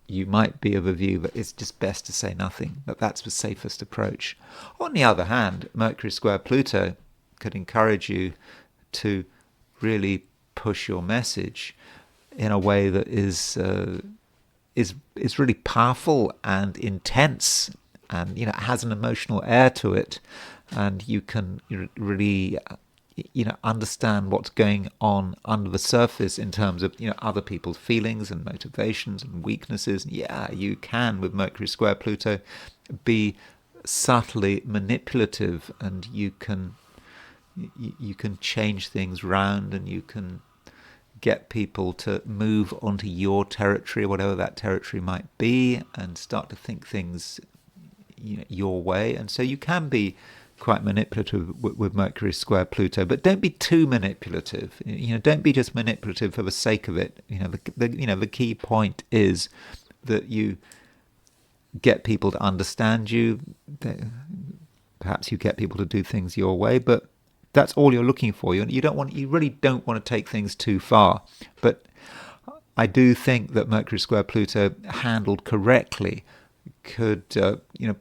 you might be of a view that it's just best to say nothing, that that's the safest approach. On the other hand, Mercury square Pluto could encourage you to really push your message in a way that is really powerful and intense, and has an emotional air to it, and you can really understand what's going on under the surface in terms of other people's feelings and motivations and weaknesses. You can, with Mercury square Pluto, be subtly manipulative, and you can change things round, and you can get people to move onto your territory, whatever that territory might be, and start to think things your way. And so you can be quite manipulative with Mercury square Pluto, but don't be too manipulative. Don't be just manipulative for the sake of it. The key point is that you get people to understand you. perhaps you get people to do things your way, but that's all you're looking for. You really don't want to take things too far. But I do think that Mercury square Pluto, handled correctly, could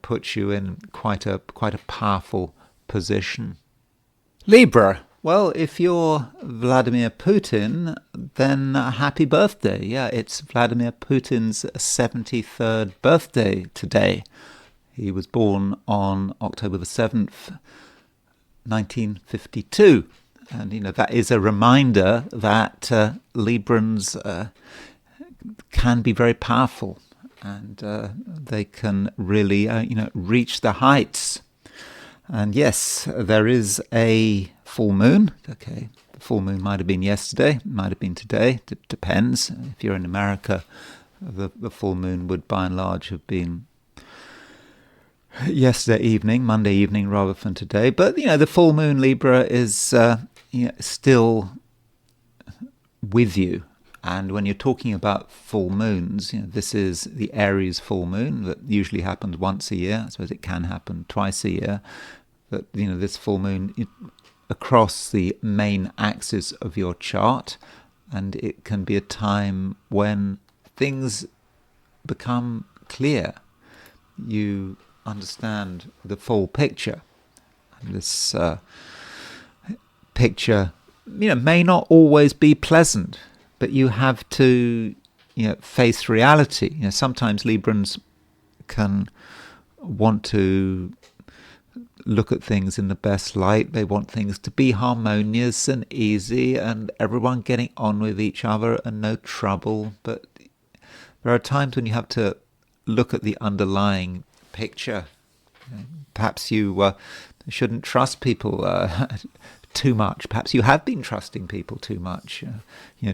put you in quite a powerful position. Libra. Well, if you're Vladimir Putin, then happy birthday. Yeah, it's Vladimir Putin's 73rd birthday today. He was born on October the 7th, 1952. And, that is a reminder that Librans can be very powerful, and they can really, reach the heights. And yes, there is a full moon. Okay, the full moon might have been yesterday, might have been today. It depends. If you're in America, the full moon would by and large have been yesterday evening, Monday evening, rather than today. But the full moon, Libra, is still with you. And when you're talking about full moons, this is the Aries full moon that usually happens once a year. I suppose it can happen twice a year. But this full moon across the main axis of your chart, and it can be a time when things become clear. You understand the full picture. And this picture, may not always be pleasant, but you have to, face reality. Sometimes Librans can want to look at things in the best light. They want things to be harmonious and easy, and everyone getting on with each other and no trouble. But there are times when you have to look at the underlying picture. Perhaps you shouldn't trust people too much. Perhaps you have been trusting people too much.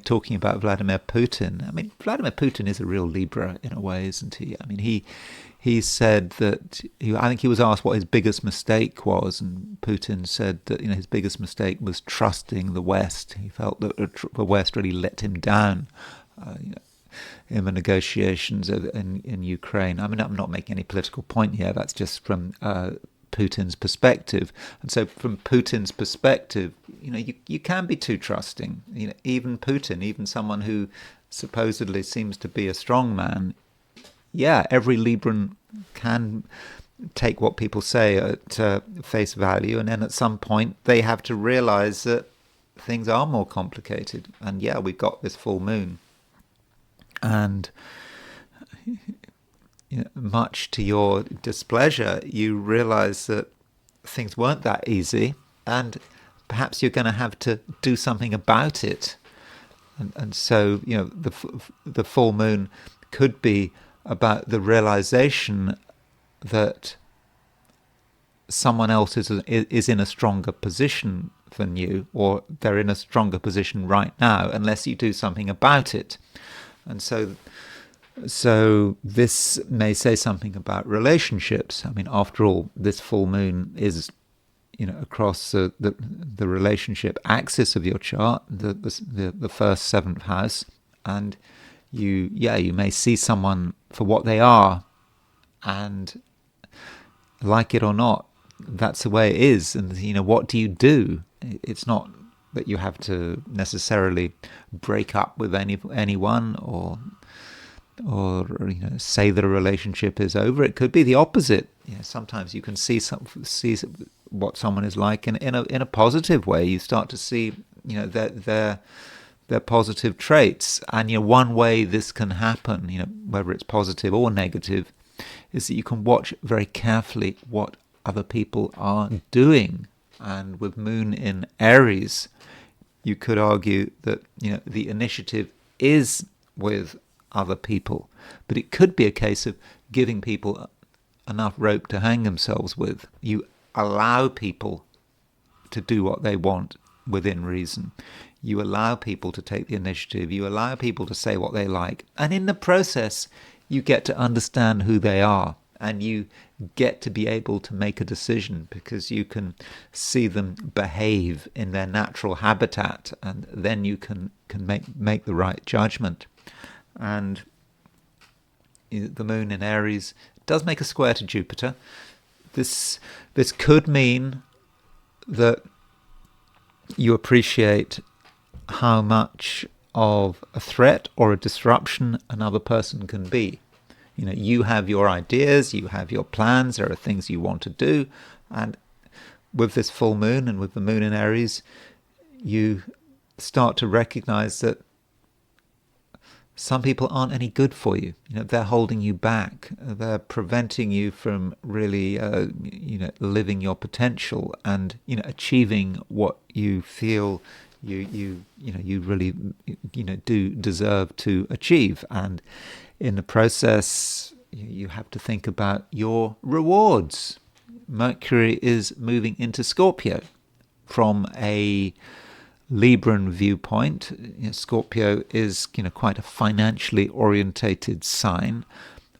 Talking about Vladimir Putin. I mean, Vladimir Putin is a real Libra in a way, isn't he? I mean, he said that I think he was asked what his biggest mistake was, and Putin said that his biggest mistake was trusting the West. He felt that the West really let him down in the negotiations in Ukraine. I mean, I'm not making any political point here. That's just from Putin's perspective. And so from Putin's perspective, you can be too trusting. Even Putin, even someone who supposedly seems to be a strong man, every Libran can take what people say at face value, and then at some point they have to realize that things are more complicated. And we've got this full moon. And much to your displeasure, you realize that things weren't that easy, and perhaps you're going to have to do something about it. And so, the full moon could be about the realization that someone else is in a stronger position than you, or they're in a stronger position right now, unless you do something about it. And so this may say something about relationships. I mean, after all, this full moon is, across the relationship axis of your chart, the first seventh house, and you may see someone for what they are, and like it or not, that's the way it is. And what do you do? It's not that you have to necessarily break up with anyone or say that a relationship is over. It could be the opposite. Sometimes you can see what someone is like in a positive way. You start to see their positive traits, and one way this can happen, whether it's positive or negative, is that you can watch very carefully what other people are doing. And with Moon in Aries, you could argue that the initiative is with other people, but it could be a case of giving people enough rope to hang themselves with. You allow people to do what they want within reason. You allow people to take the initiative. You allow people to say what they like, and in the process, you get to understand who they are, and you get to be able to make a decision because you can see them behave in their natural habitat, and then you can make the right judgment. And the moon in Aries does make a square to Jupiter. this could mean that you appreciate how much of a threat or a disruption another person can be. You have your ideas, you have your plans, there are things you want to do, and with this full moon and with the moon in Aries, you start to recognize that some people aren't any good for you. They're holding you back. They're preventing you from really, living your potential and achieving what you feel you really do deserve to achieve. And in the process, you have to think about your rewards. Mercury is moving into Scorpio. From a Libran viewpoint, Scorpio is quite a financially orientated sign,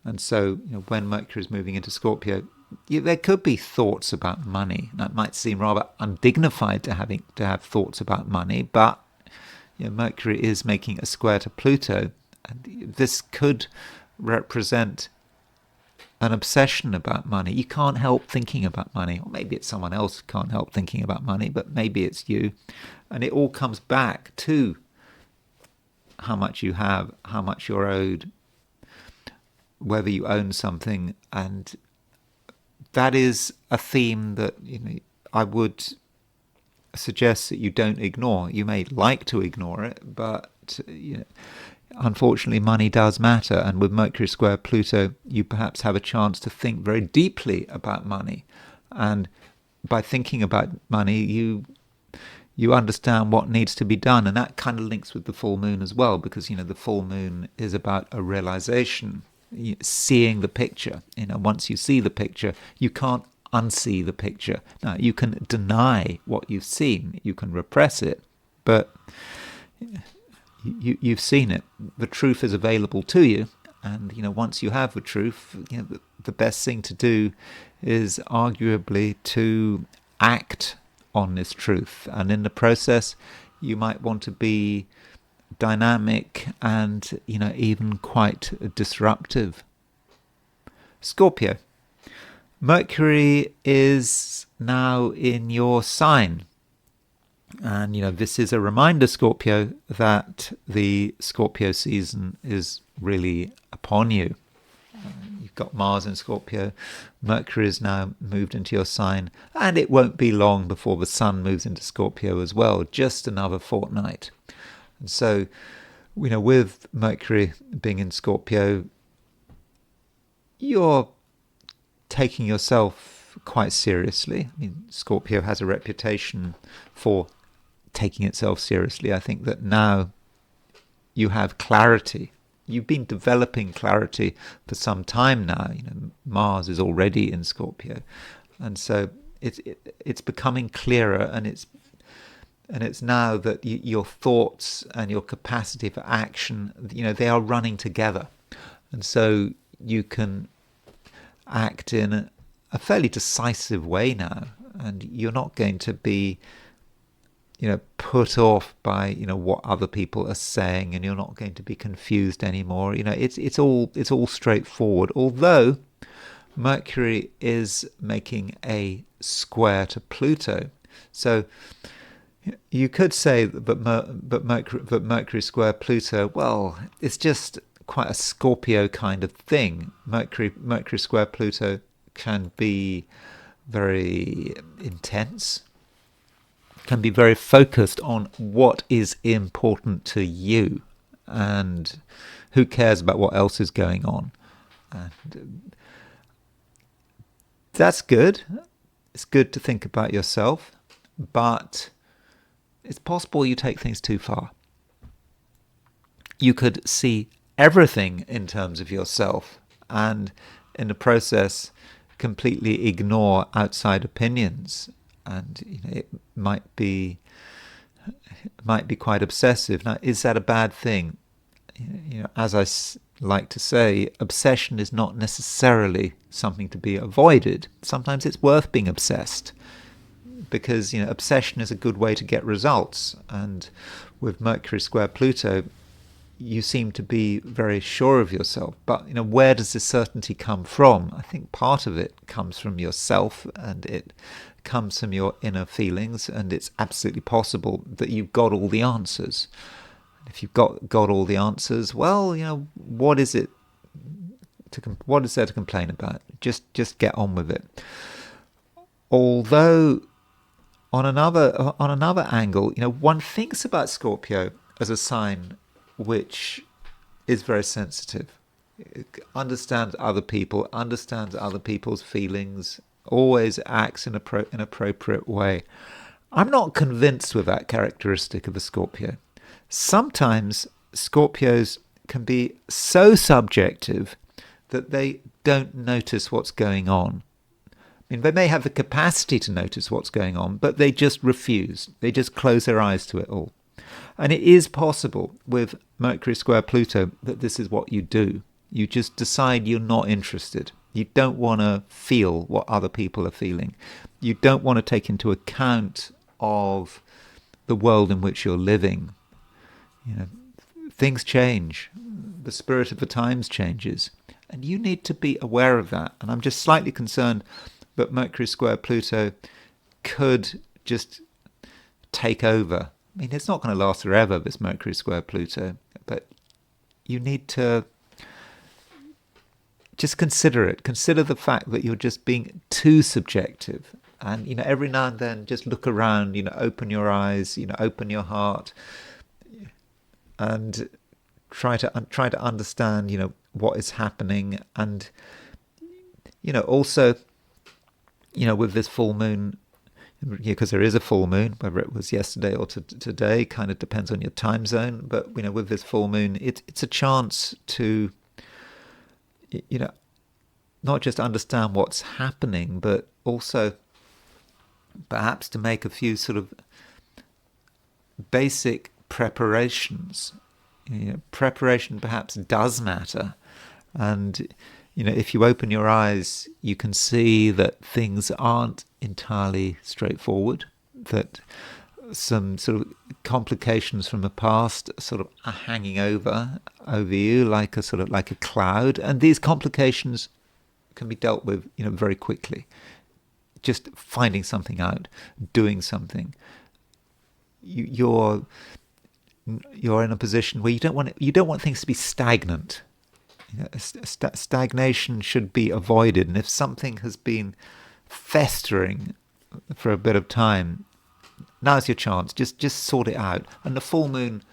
and so when Mercury is moving into Scorpio, there could be thoughts about money. That might seem rather undignified to have thoughts about money, but Mercury is making a square to Pluto, and this could represent an obsession about money. You can't help thinking about money, or maybe it's someone else who can't help thinking about money, but maybe it's you. And it all comes back to how much you have, how much you're owed, whether you own something. And that is a theme that I would suggest that you don't ignore. You may like to ignore it, but unfortunately money does matter. And with Mercury square Pluto, you perhaps have a chance to think very deeply about money. And by thinking about money, you understand what needs to be done. And that kind of links with the full moon as well, because the full moon is about a realization, seeing the picture. Once you see the picture, you can't unsee the picture. Now, you can deny what you've seen, you can repress it, but you've seen it. The truth is available to you, and once you have the truth, the best thing to do is arguably to act on this truth. And in the process, you might want to be dynamic and even quite disruptive. Scorpio. Mercury is now in your sign. And this is a reminder, Scorpio, that the Scorpio season is really upon you. You've got Mars in Scorpio. Mercury is now moved into your sign, and it won't be long before the Sun moves into Scorpio as well, just another fortnight. And so, with Mercury being in Scorpio, you're taking yourself quite seriously. Scorpio has a reputation for taking itself seriously. I think that now you have clarity. You've been developing clarity for some time now. Mars is already in Scorpio, and so it's becoming clearer, and it's now that your thoughts and your capacity for action, they are running together, and so you can act in a fairly decisive way now, and you're not going to be put off by what other people are saying, and you're not going to be confused anymore. It's all straightforward. Although Mercury is making a square to Pluto, so you could say that Mercury square Pluto, well, it's just quite a Scorpio kind of thing. Mercury square Pluto can be very intense, can be very focused on what is important to you, and who cares about what else is going on. And that's good. It's good to think about yourself, but it's possible you take things too far. You could see everything in terms of yourself, and in the process completely ignore outside opinions. And it might be quite obsessive. Now, is that a bad thing? As I like to say, obsession is not necessarily something to be avoided. Sometimes it's worth being obsessed, because obsession is a good way to get results. And with Mercury square Pluto, you seem to be very sure of yourself. But, where does this certainty come from? I think part of it comes from yourself, and it comes from your inner feelings, and it's absolutely possible that you've got all the answers. If you've got all the answers, well, what is it? What is there to complain about? Just get on with it. Although, on another angle, one thinks about Scorpio as a sign which is very sensitive. It understands other people, understands other people's feelings, always acts in an appropriate way. I'm not convinced with that characteristic of a Scorpio. Sometimes Scorpios can be so subjective that they don't notice what's going on. I mean, they may have the capacity to notice what's going on, but they just refuse. They just close their eyes to it all. And it is possible with Mercury square Pluto that this is what you do. You just decide you're not interested. You don't want to feel what other people are feeling. You don't want to take into account of the world in which you're living. Things change. The spirit of the times changes. And you need to be aware of that. And I'm just slightly concerned that Mercury square Pluto could just take over. I mean, it's not going to last forever, this Mercury square Pluto, but you need to just consider it. Consider the fact that you're just being too subjective. And, every now and then just look around, open your eyes, open your heart, and try to understand, what is happening. And, also, with this full moon, because there is a full moon, whether it was yesterday or today, kind of depends on your time zone. But, with this full moon, it's a chance to, not just understand what's happening, but also perhaps to make a few sort of basic preparations. Preparation perhaps does matter. And, if you open your eyes, you can see that things aren't entirely straightforward, that some sort of complications from the past sort of are hanging over you like a cloud. And these complications can be dealt with, very quickly. Just finding something out, doing something. You're in a position where you don't want things to be stagnant. Stagnation should be avoided, and if something has been festering for a bit of time, now's your chance. Just sort it out. And the full moon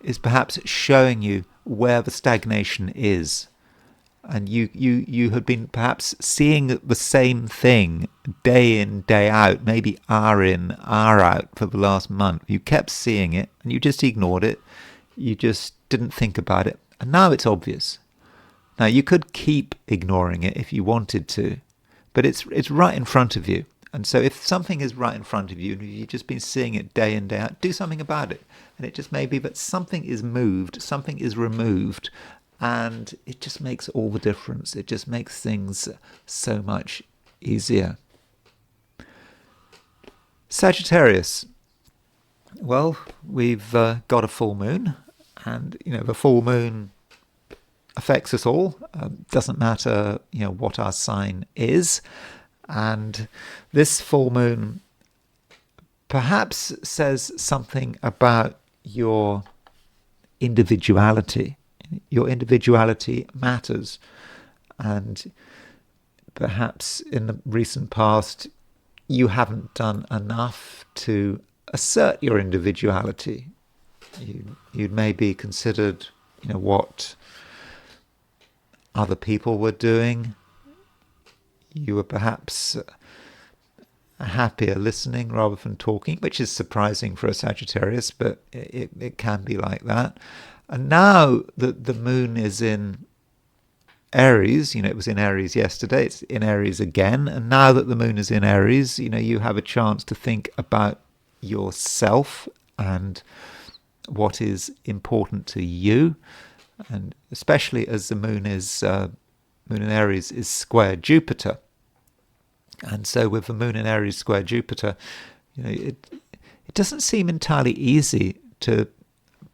is perhaps showing you where the stagnation is. And you have been perhaps seeing the same thing day in, day out, maybe hour in, hour out for the last month. You kept seeing it and you just ignored it. You just didn't think about it. And now it's obvious. Now, you could keep ignoring it if you wanted to, but it's right in front of you. And so if something is right in front of you and you've just been seeing it day in, day out, do something about it. And it just may be that something is moved, something is removed, and it just makes all the difference. It just makes things so much easier. Sagittarius. Well, we've got a full moon, and the full moon affects us all. Doesn't matter what our sign is, and this full moon perhaps says something about your individuality. Your individuality matters, and perhaps in the recent past you haven't done enough to assert your individuality. You'd maybe considered what other people were doing. You were perhaps happier listening rather than talking, which is surprising for a Sagittarius, but it can be like that. And now that the moon is in Aries, it was in Aries yesterday, it's in Aries again, and now that the moon is in Aries, you have a chance to think about yourself and what is important to you, and especially as the moon in Aries is square Jupiter. And so with the moon in Aries square Jupiter, it doesn't seem entirely easy to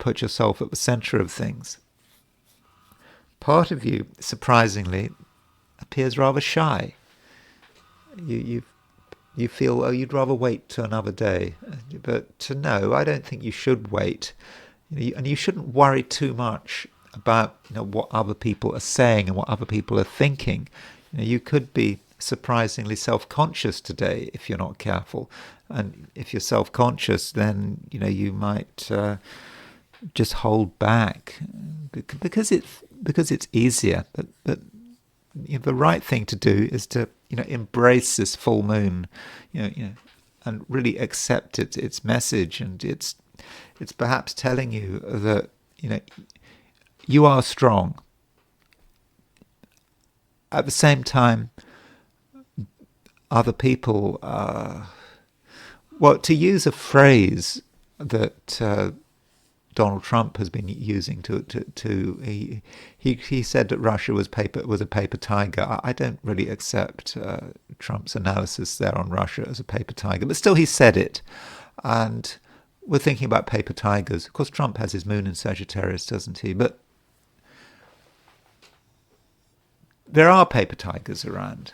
put yourself at the center of things. Part of you, surprisingly, appears rather shy. You feel, oh, you'd rather wait till another day. But no, I don't think you should wait. And you shouldn't worry too much about what other people are saying and what other people are thinking. You could be surprisingly self-conscious today if you're not careful. And if you're self-conscious, then you might just hold back because it's easier. But the right thing to do is to embrace this full moon, and really accept its message, and it's perhaps telling you that you are strong. At the same time, other people, well, to use a phrase that Donald Trump has been using he said that Russia was a paper tiger. I don't really accept Trump's analysis there on Russia as a paper tiger, but still he said it. And we're thinking about paper tigers. Of course, Trump has his moon in Sagittarius, doesn't he? But there are paper tigers around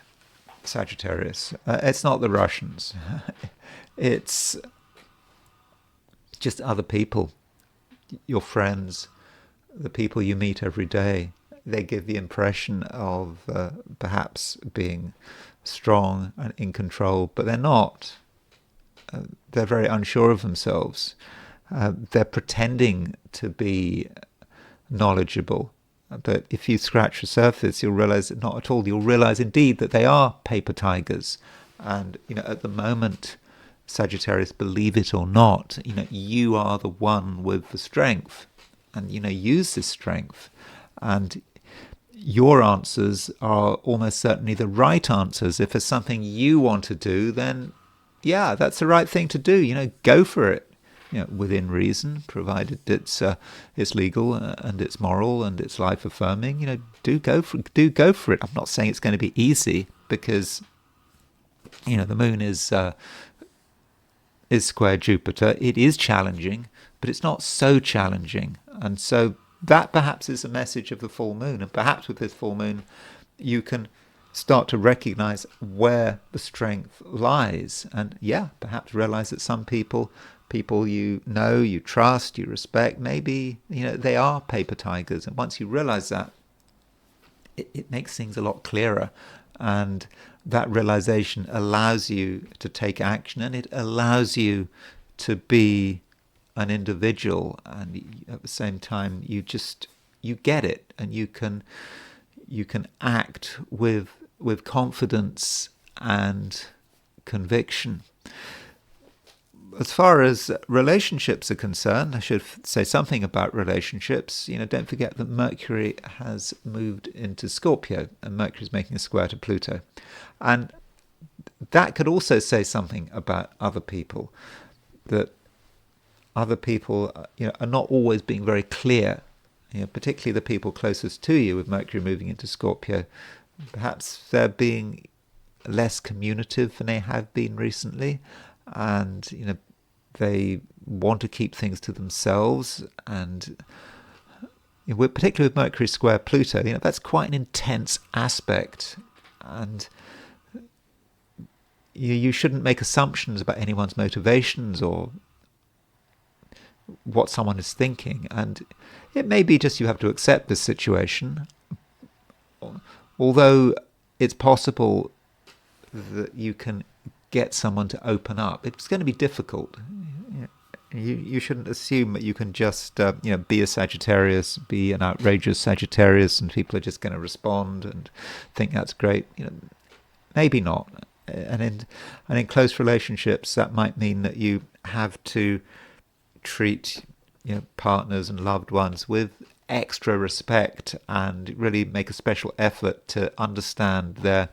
Sagittarius. It's not the Russians. It's just other people, your friends, the people you meet every day. They give the impression of perhaps being strong and in control, but they're not. They're very unsure of themselves. They're pretending to be knowledgeable. But if you scratch the surface, you'll realize that not at all. You'll realize indeed that they are paper tigers. And, at the moment, Sagittarius, believe it or not, you are the one with the strength. And, use this strength. And your answers are almost certainly the right answers. If there's something you want to do, then, yeah, that's the right thing to do. Go for it. Within reason, provided it's legal and it's moral and it's life affirming. Do go for it. I'm not saying it's going to be easy because the moon is square Jupiter. It is challenging, but it's not so challenging. And so that perhaps is a message of the full moon. And perhaps with this full moon, you can start to recognize where the strength lies, and perhaps realize that some people you trust, you respect, maybe they are paper tigers. And once you realize that, it makes things a lot clearer, and that realization allows you to take action, and it allows you to be an individual, and at the same time you get it, and you can act with confidence and conviction. As far as relationships are concerned, I should say something about relationships. Don't forget that Mercury has moved into Scorpio, and Mercury is making a square to Pluto. And that could also say something about other people, that other people are not always being very clear, particularly the people closest to you with Mercury moving into Scorpio. Perhaps they're being less communicative than they have been recently, and they want to keep things to themselves. And particularly with Mercury square Pluto, that's quite an intense aspect, and you shouldn't make assumptions about anyone's motivations or what someone is thinking. And it may be just you have to accept this situation, although it's possible that you can get someone to open up. It's going to be difficult. You shouldn't assume that you can just be a Sagittarius, be an outrageous Sagittarius, and people are just going to respond and think that's great. Maybe not. And in close relationships, that might mean that you have to treat partners and loved ones with extra respect, and really make a special effort to understand their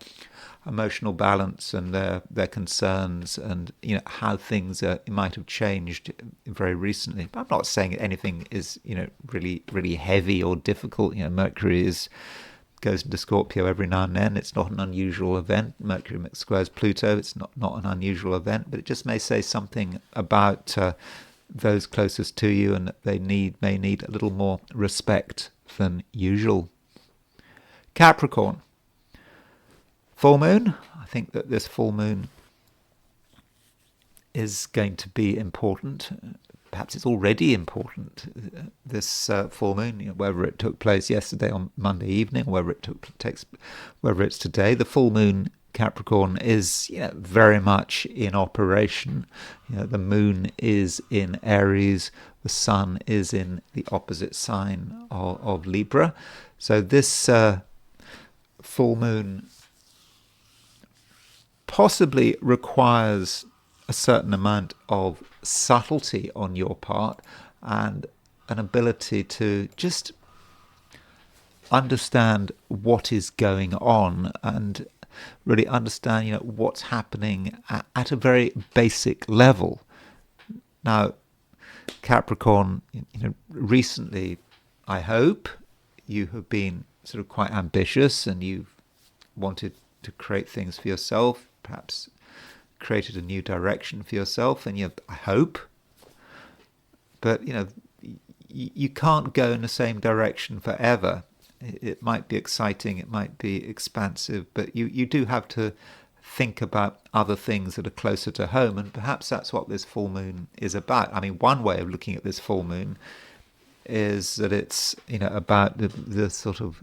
emotional balance and their concerns, and how things might have changed very recently. But I'm not saying anything is really really heavy or difficult. Mercury goes into Scorpio every now and then. It's not an unusual event. Mercury squares Pluto. It's not an unusual event, but it just may say something about those closest to you, and they may need a little more respect than usual. Capricorn. Full moon. I think that this full moon is going to be important. Perhaps it's already important, this full moon, whether it took place yesterday on Monday evening, or whether it's today. The full moon, Capricorn, is very much in operation. The moon is in Aries, the sun is in the opposite sign of Libra. So this full moon possibly requires a certain amount of subtlety on your part and an ability to just understand what is going on and really understand what's happening at a very basic level. Now, Capricorn, recently, I hope you have been sort of quite ambitious and you've wanted to create things for yourself, perhaps created a new direction for yourself, and I hope, but you can't go in the same direction forever. It might be exciting, it might be expansive, but you do have to think about other things that are closer to home, and perhaps that's what this full moon is about. I mean, one way of looking at this full moon is that it's about the sort of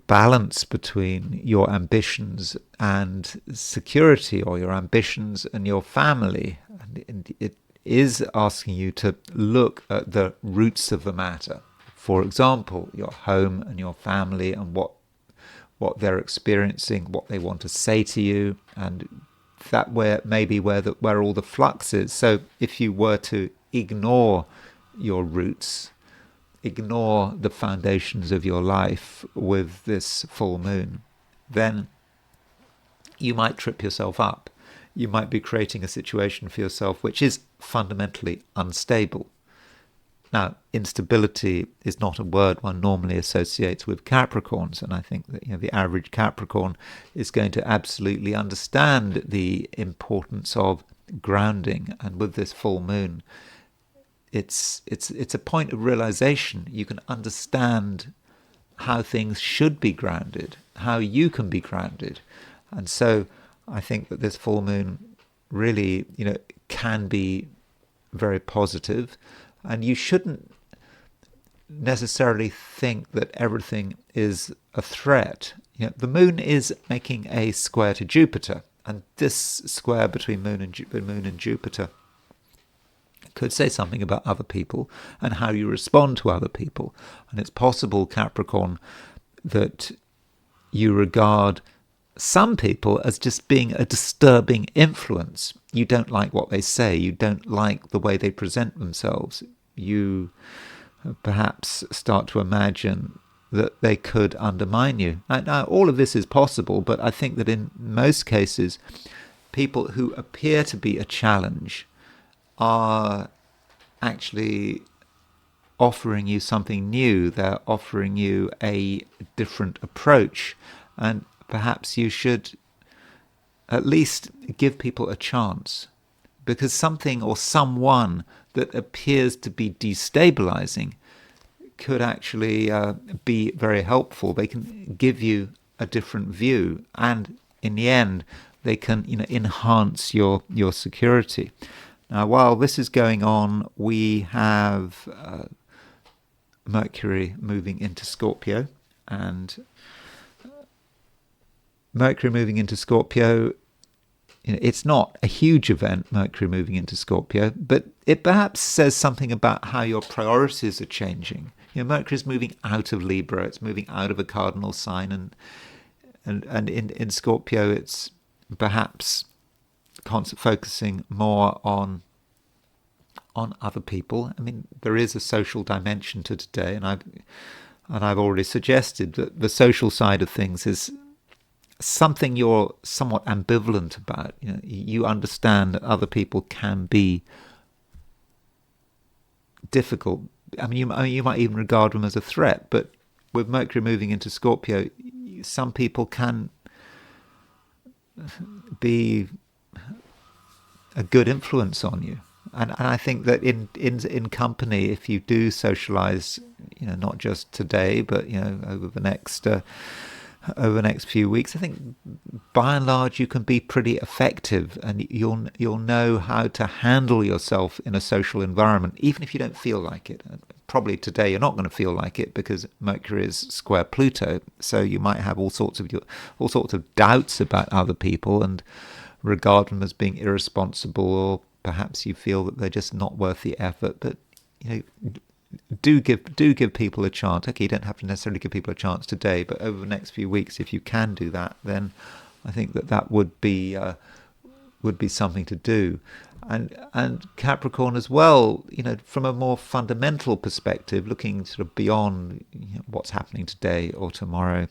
balance between your ambitions and security, or your ambitions and your family. And it is asking you to look at the roots of the matter. For example, your home and your family, and what they're experiencing, what they want to say to you, and that maybe where all the flux is. So if you were to ignore your roots, ignore the foundations of your life with this full moon, then you might trip yourself up. You might be creating a situation for yourself which is fundamentally unstable. Now, instability is not a word one normally associates with Capricorns, and I think that the average Capricorn is going to absolutely understand the importance of grounding. And with this full moon, it's a point of realization. You can understand how things should be grounded, how you can be grounded. And so I think that this full moon really, can be very positive, and you shouldn't necessarily think that everything is a threat. The moon is making a square to Jupiter, and this square between moon and Jupiter could say something about other people and how you respond to other people. And it's possible, Capricorn, that you regard some people as just being a disturbing influence. You don't like what they say. You don't like the way they present themselves. You perhaps start to imagine that they could undermine you. Now, all of this is possible, but I think that in most cases, people who appear to be a challenge are actually offering you something new. They're offering you a different approach, and perhaps you should at least give people a chance, because something or someone that appears to be destabilizing could actually be very helpful. They can give you a different view, and in the end they can enhance your security. Now, while this is going on, we have Mercury moving into Scorpio, and Mercury moving into Scorpio, it's not a huge event, Mercury moving into Scorpio, but it perhaps says something about how your priorities are changing. Mercury is moving out of Libra, it's moving out of a cardinal sign, and in Scorpio it's perhaps focusing more on other people. I mean, there is a social dimension to today, and I've already suggested that the social side of things is something you're somewhat ambivalent about. You understand that other people can be difficult. I mean, you might even regard them as a threat, but with Mercury moving into Scorpio, some people can be a good influence on you. And I think that in company, if you do socialize, not just today, but over the next few weeks, I think by and large you can be pretty effective, and you'll know how to handle yourself in a social environment, even if you don't feel like it. Probably today you're not going to feel like it because Mercury is square Pluto, so you might have all sorts of doubts about other people and regard them as being irresponsible, or perhaps you feel that they're just not worth the effort. But do give people a chance. Okay, you don't have to necessarily give people a chance today, but over the next few weeks, if you can do that, then I think that would be something to do. And Capricorn as well, from a more fundamental perspective, looking sort of beyond what's happening today or tomorrow,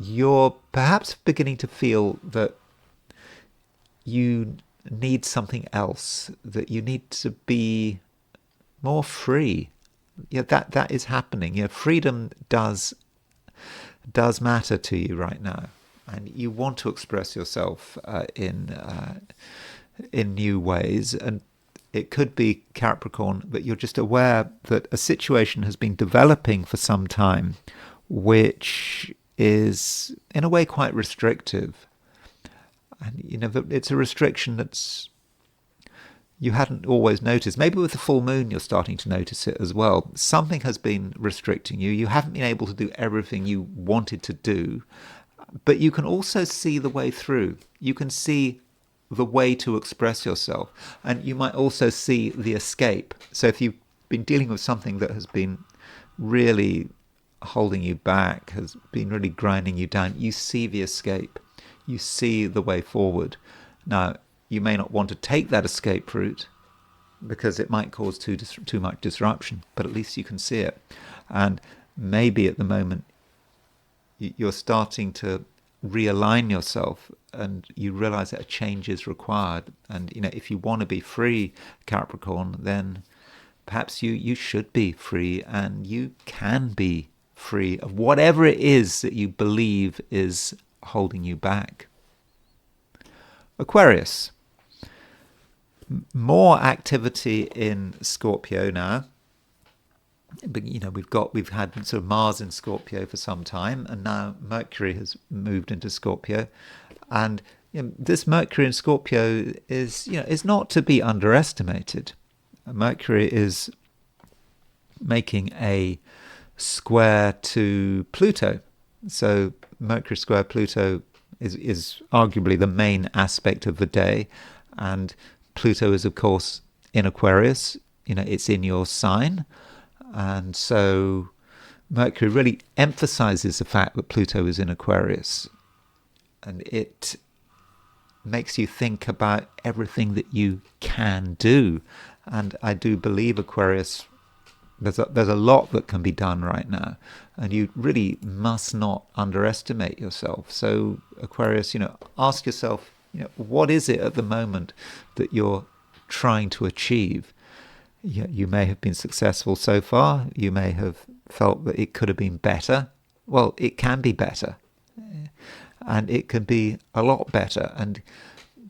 you're perhaps beginning to feel that you need something else, that you need to be more free. That is happening. Freedom does matter to you right now, and you want to express yourself in new ways. And it could be, Capricorn, that you're just aware that a situation has been developing for some time, which is in a way quite restrictive. And it's a restriction that's you hadn't always noticed. Maybe with the full moon you're starting to notice it as well. Something has been restricting you. You haven't been able to do everything you wanted to do, but you can also see the way through. You can see the way to express yourself, and you might also see the escape. So if you've been dealing with something that has been really holding you back, has been really grinding you down, you see the escape. You see the way forward. Now, you may not want to take that escape route because it might cause too much disruption, but at least you can see it. And maybe at the moment you're starting to realign yourself, and you realize that a change is required. And if you want to be free, Capricorn, then perhaps you should be free, and you can be free of whatever it is that you believe is holding you back. Aquarius. More activity in Scorpio now. But we've had sort of Mars in Scorpio for some time, and now Mercury has moved into Scorpio. And this Mercury in Scorpio is not to be underestimated. Mercury is making a square to Pluto. So Mercury square Pluto is arguably the main aspect of the day, and Pluto is of course in Aquarius. It's in your sign, and so Mercury really emphasizes the fact that Pluto is in Aquarius, and it makes you think about everything that you can do. And I do believe Aquarius, there's a lot that can be done right now, and you really must not underestimate yourself. So Aquarius, ask yourself, what is it at the moment that you're trying to achieve? You may have been successful so far. You may have felt that it could have been better. Well, it can be better, and it can be a lot better. And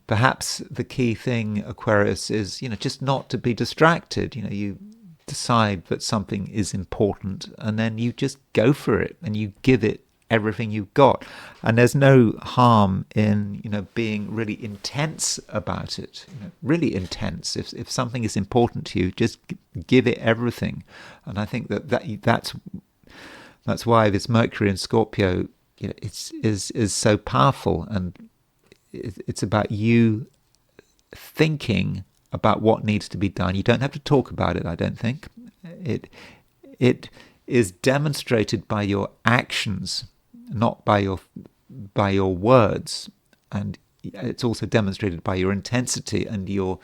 perhaps the key thing, Aquarius, is just not to be distracted. You decide that something is important, and then you just go for it, and you give it everything you've got. And there's no harm in being really intense about it. Really intense. If something is important to you, just give it everything. And I think that's why this Mercury in Scorpio is so powerful, and it's about you thinking about what needs to be done. You don't have to talk about it, I don't think. It is demonstrated by your actions, not by your words. And it's also demonstrated by your intensity and your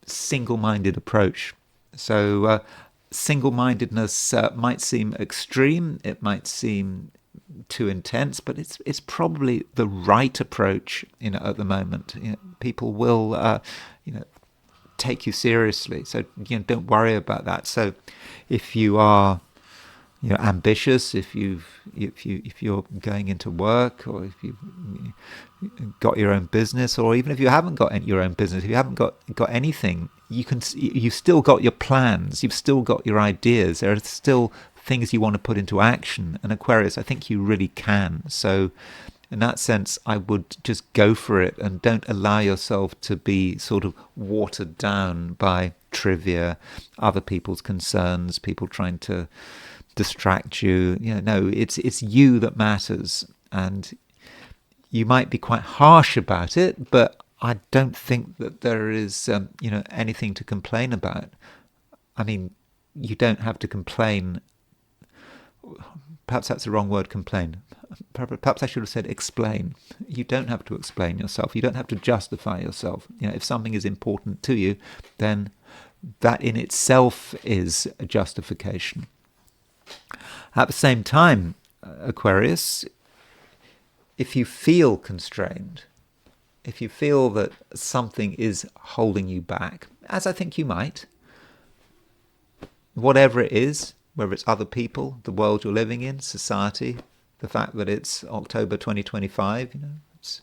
single-minded approach. So single-mindedness might seem extreme, it might seem too intense, but it's probably the right approach at the moment. People will take you seriously, so don't worry about that. So if you are ambitious, if you're going into work, or if you've got your own business, or even if you haven't got your own business, if you haven't got anything, you've still got your plans, you've still got your ideas. There are still things you want to put into action. And Aquarius, I think you really can. So in that sense, I would just go for it and don't allow yourself to be sort of watered down by trivia, other people's concerns, people trying to distract you. No, it's you that matters, and you might be quite harsh about it, but I don't think that there is anything to complain about. I mean, you don't have to complain. Perhaps that's the wrong word, complain. Perhaps I should have said explain. You don't have to explain yourself. You don't have to justify yourself. If something is important to you, then that in itself is a justification. At the same time, Aquarius, if you feel constrained, if you feel that something is holding you back, as I think you might, whatever it is, whether it's other people, the world you're living in, society, the fact that it's October 2025, it's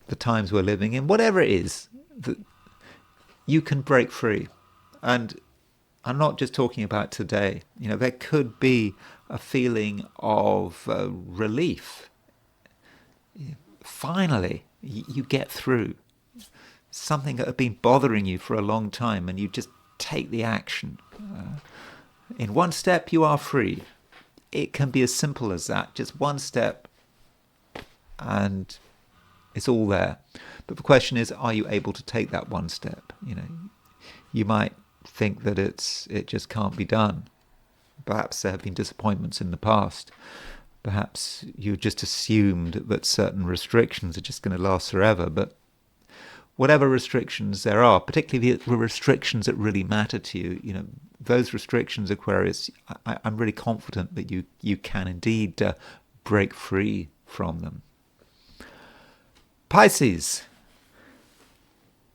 the times we're living in, whatever it is, that you can break free. And I'm not just talking about today. There could be a feeling of relief. Finally, you get through something that had been bothering you for a long time, and you just take the action. In one step, you are free. It can be as simple as that. Just one step, and it's all there. But the question is, are you able to take that one step? You might think that it just can't be done. Perhaps there have been disappointments in the past. Perhaps you just assumed that certain restrictions are just going to last forever. But whatever restrictions there are, particularly the restrictions that really matter to you, those restrictions, Aquarius, I'm really confident that you can indeed break free from them. Pisces.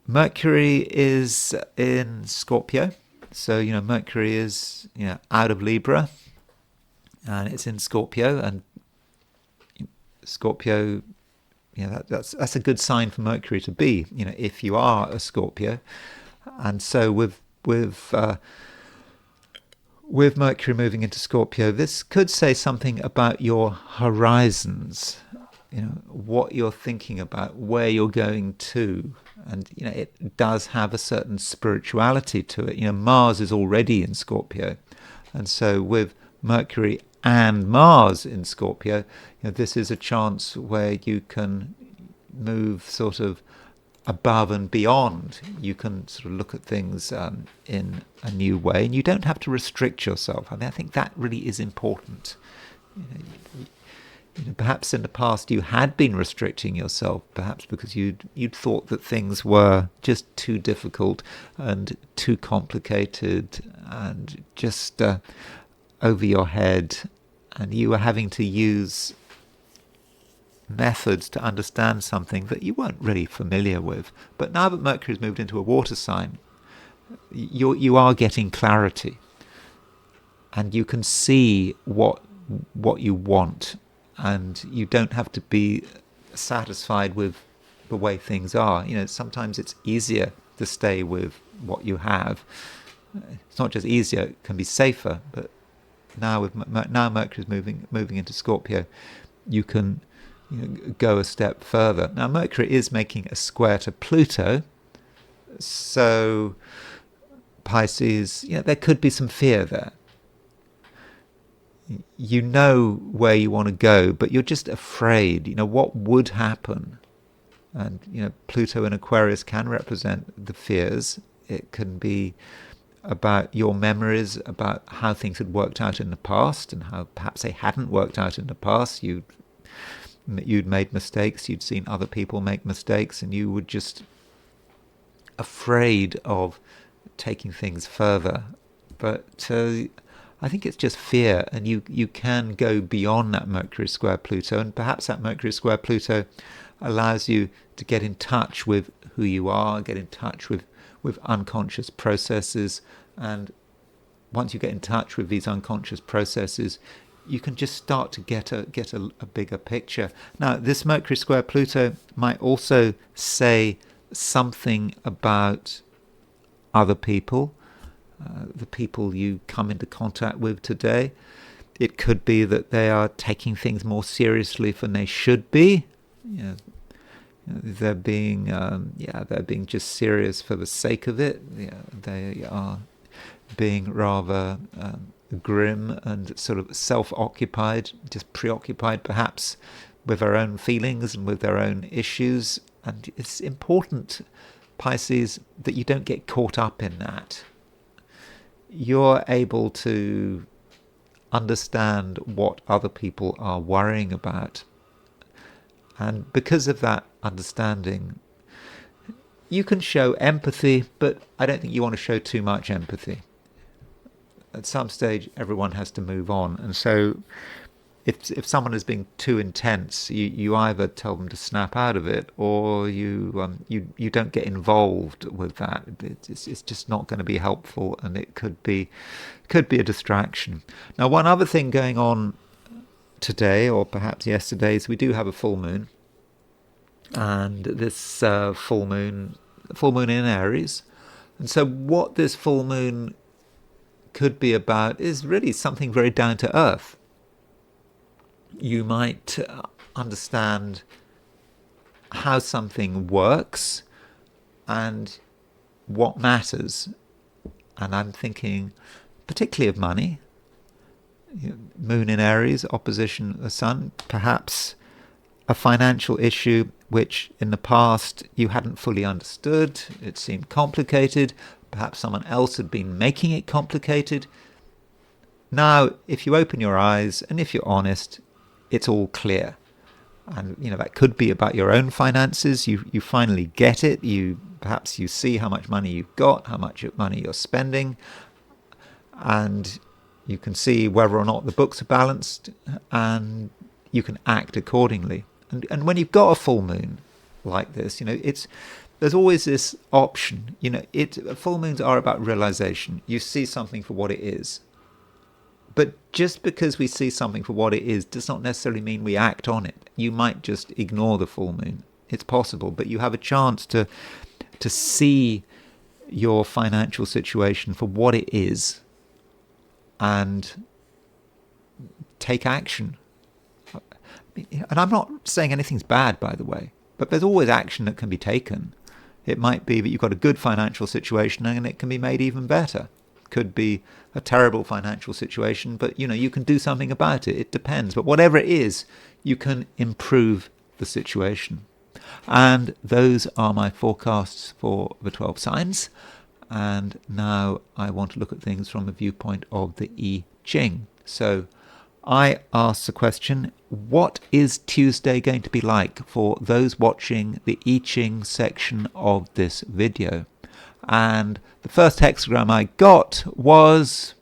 Mercury is in Scorpio. So, Mercury is out of Libra, and it's in Scorpio. And Scorpio, that's a good sign for Mercury to be, if you are a Scorpio. And so with Mercury moving into Scorpio, this could say something about your horizons, what you're thinking about, where you're going to. And, it does have a certain spirituality to it. Mars is already in Scorpio. And so with Mercury and Mars in Scorpio, this is a chance where you can move sort of above and beyond. You can sort of look at things in a new way, and you don't have to restrict yourself. I think that really is important. Perhaps in the past you had been restricting yourself, perhaps because you'd thought that things were just too difficult and too complicated and just over your head, and you were having to use methods to understand something that you weren't really familiar with. But now that Mercury's moved into a water sign, you are getting clarity, and you can see what you want. And you don't have to be satisfied with the way things are. Sometimes it's easier to stay with what you have. It's not just easier; it can be safer. But now Mercury's moving into Scorpio, you can go a step further. Now Mercury is making a square to Pluto, so Pisces, there could be some fear there. You know where you want to go, but you're just afraid, what would happen. And, Pluto and Aquarius can represent the fears. It can be about your memories, about how things had worked out in the past and how perhaps they hadn't worked out in the past. You'd made mistakes, you'd seen other people make mistakes, and you were just afraid of taking things further. But I think it's just fear, and you can go beyond that Mercury square Pluto, and perhaps that Mercury square Pluto allows you to get in touch with who you are, get in touch with unconscious processes, and once you get in touch with these unconscious processes, you can just start to get a bigger picture. Now, this Mercury square Pluto might also say something about other people, the people you come into contact with today. It could be that they are taking things more seriously than they should be. They're being just serious for the sake of it. They are being rather grim and sort of self-occupied, just preoccupied perhaps with their own feelings and with their own issues. And it's important, Pisces, that you don't get caught up in that. You're able to understand what other people are worrying about. And because of that understanding, you can show empathy, but I don't think you want to show too much empathy. At some stage, everyone has to move on. And so if someone is being too intense, you either tell them to snap out of it, or you don't get involved with that. It's just not going to be helpful, and it could be a distraction. Now, one other thing going on today, or perhaps yesterday, is we do have a full moon, and this full moon in Aries. And so what this full moon could be about is really something very down to earth. You might understand how something works and what matters. And I'm thinking particularly of money. Moon in Aries, opposition the sun, perhaps a financial issue which in the past you hadn't fully understood. It seemed complicated. Perhaps someone else had been making it complicated. Now, if you open your eyes and if you're honest, it's all clear. And that could be about your own finances. You finally get it. Perhaps you see how much money you've got, how much money you're spending, and you can see whether or not the books are balanced, and you can act accordingly. And when you've got a full moon like this, there's always this option. Full moons are about realization. You see something for what it is. But just because we see something for what it is does not necessarily mean we act on it. You might just ignore the full moon. It's possible, but you have a chance to see your financial situation for what it is and take action. And I'm not saying anything's bad, by the way, but there's always action that can be taken. It might be that you've got a good financial situation and it can be made even better. Could be a terrible financial situation, but you can do something about it. It depends. But whatever it is, you can improve the situation. And those are my forecasts for the 12 signs. And now I want to look at things from the viewpoint of the I Ching. So I asked the question, what is Tuesday going to be like for those watching the I Ching section of this video? And the first hexagram I got was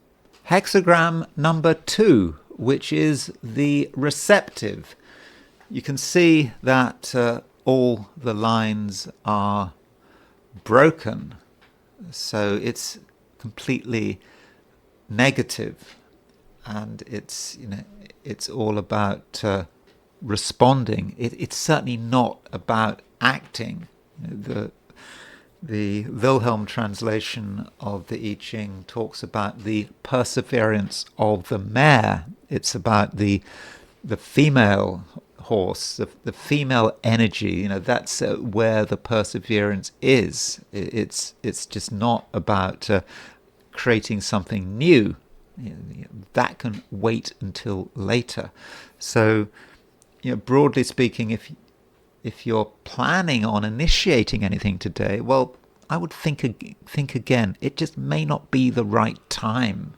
hexagram number 2, which is the receptive. You can see that all the lines are broken, so it's completely negative, and it's all about responding. It's certainly not about acting. The Wilhelm translation of the I Ching talks about the perseverance of the mare. It's about the female horse, the female energy. That's where the perseverance is. It's just not about creating something new. That can wait until later. So, broadly speaking, if you're planning on initiating anything today, well, I would think again. It just may not be the right time.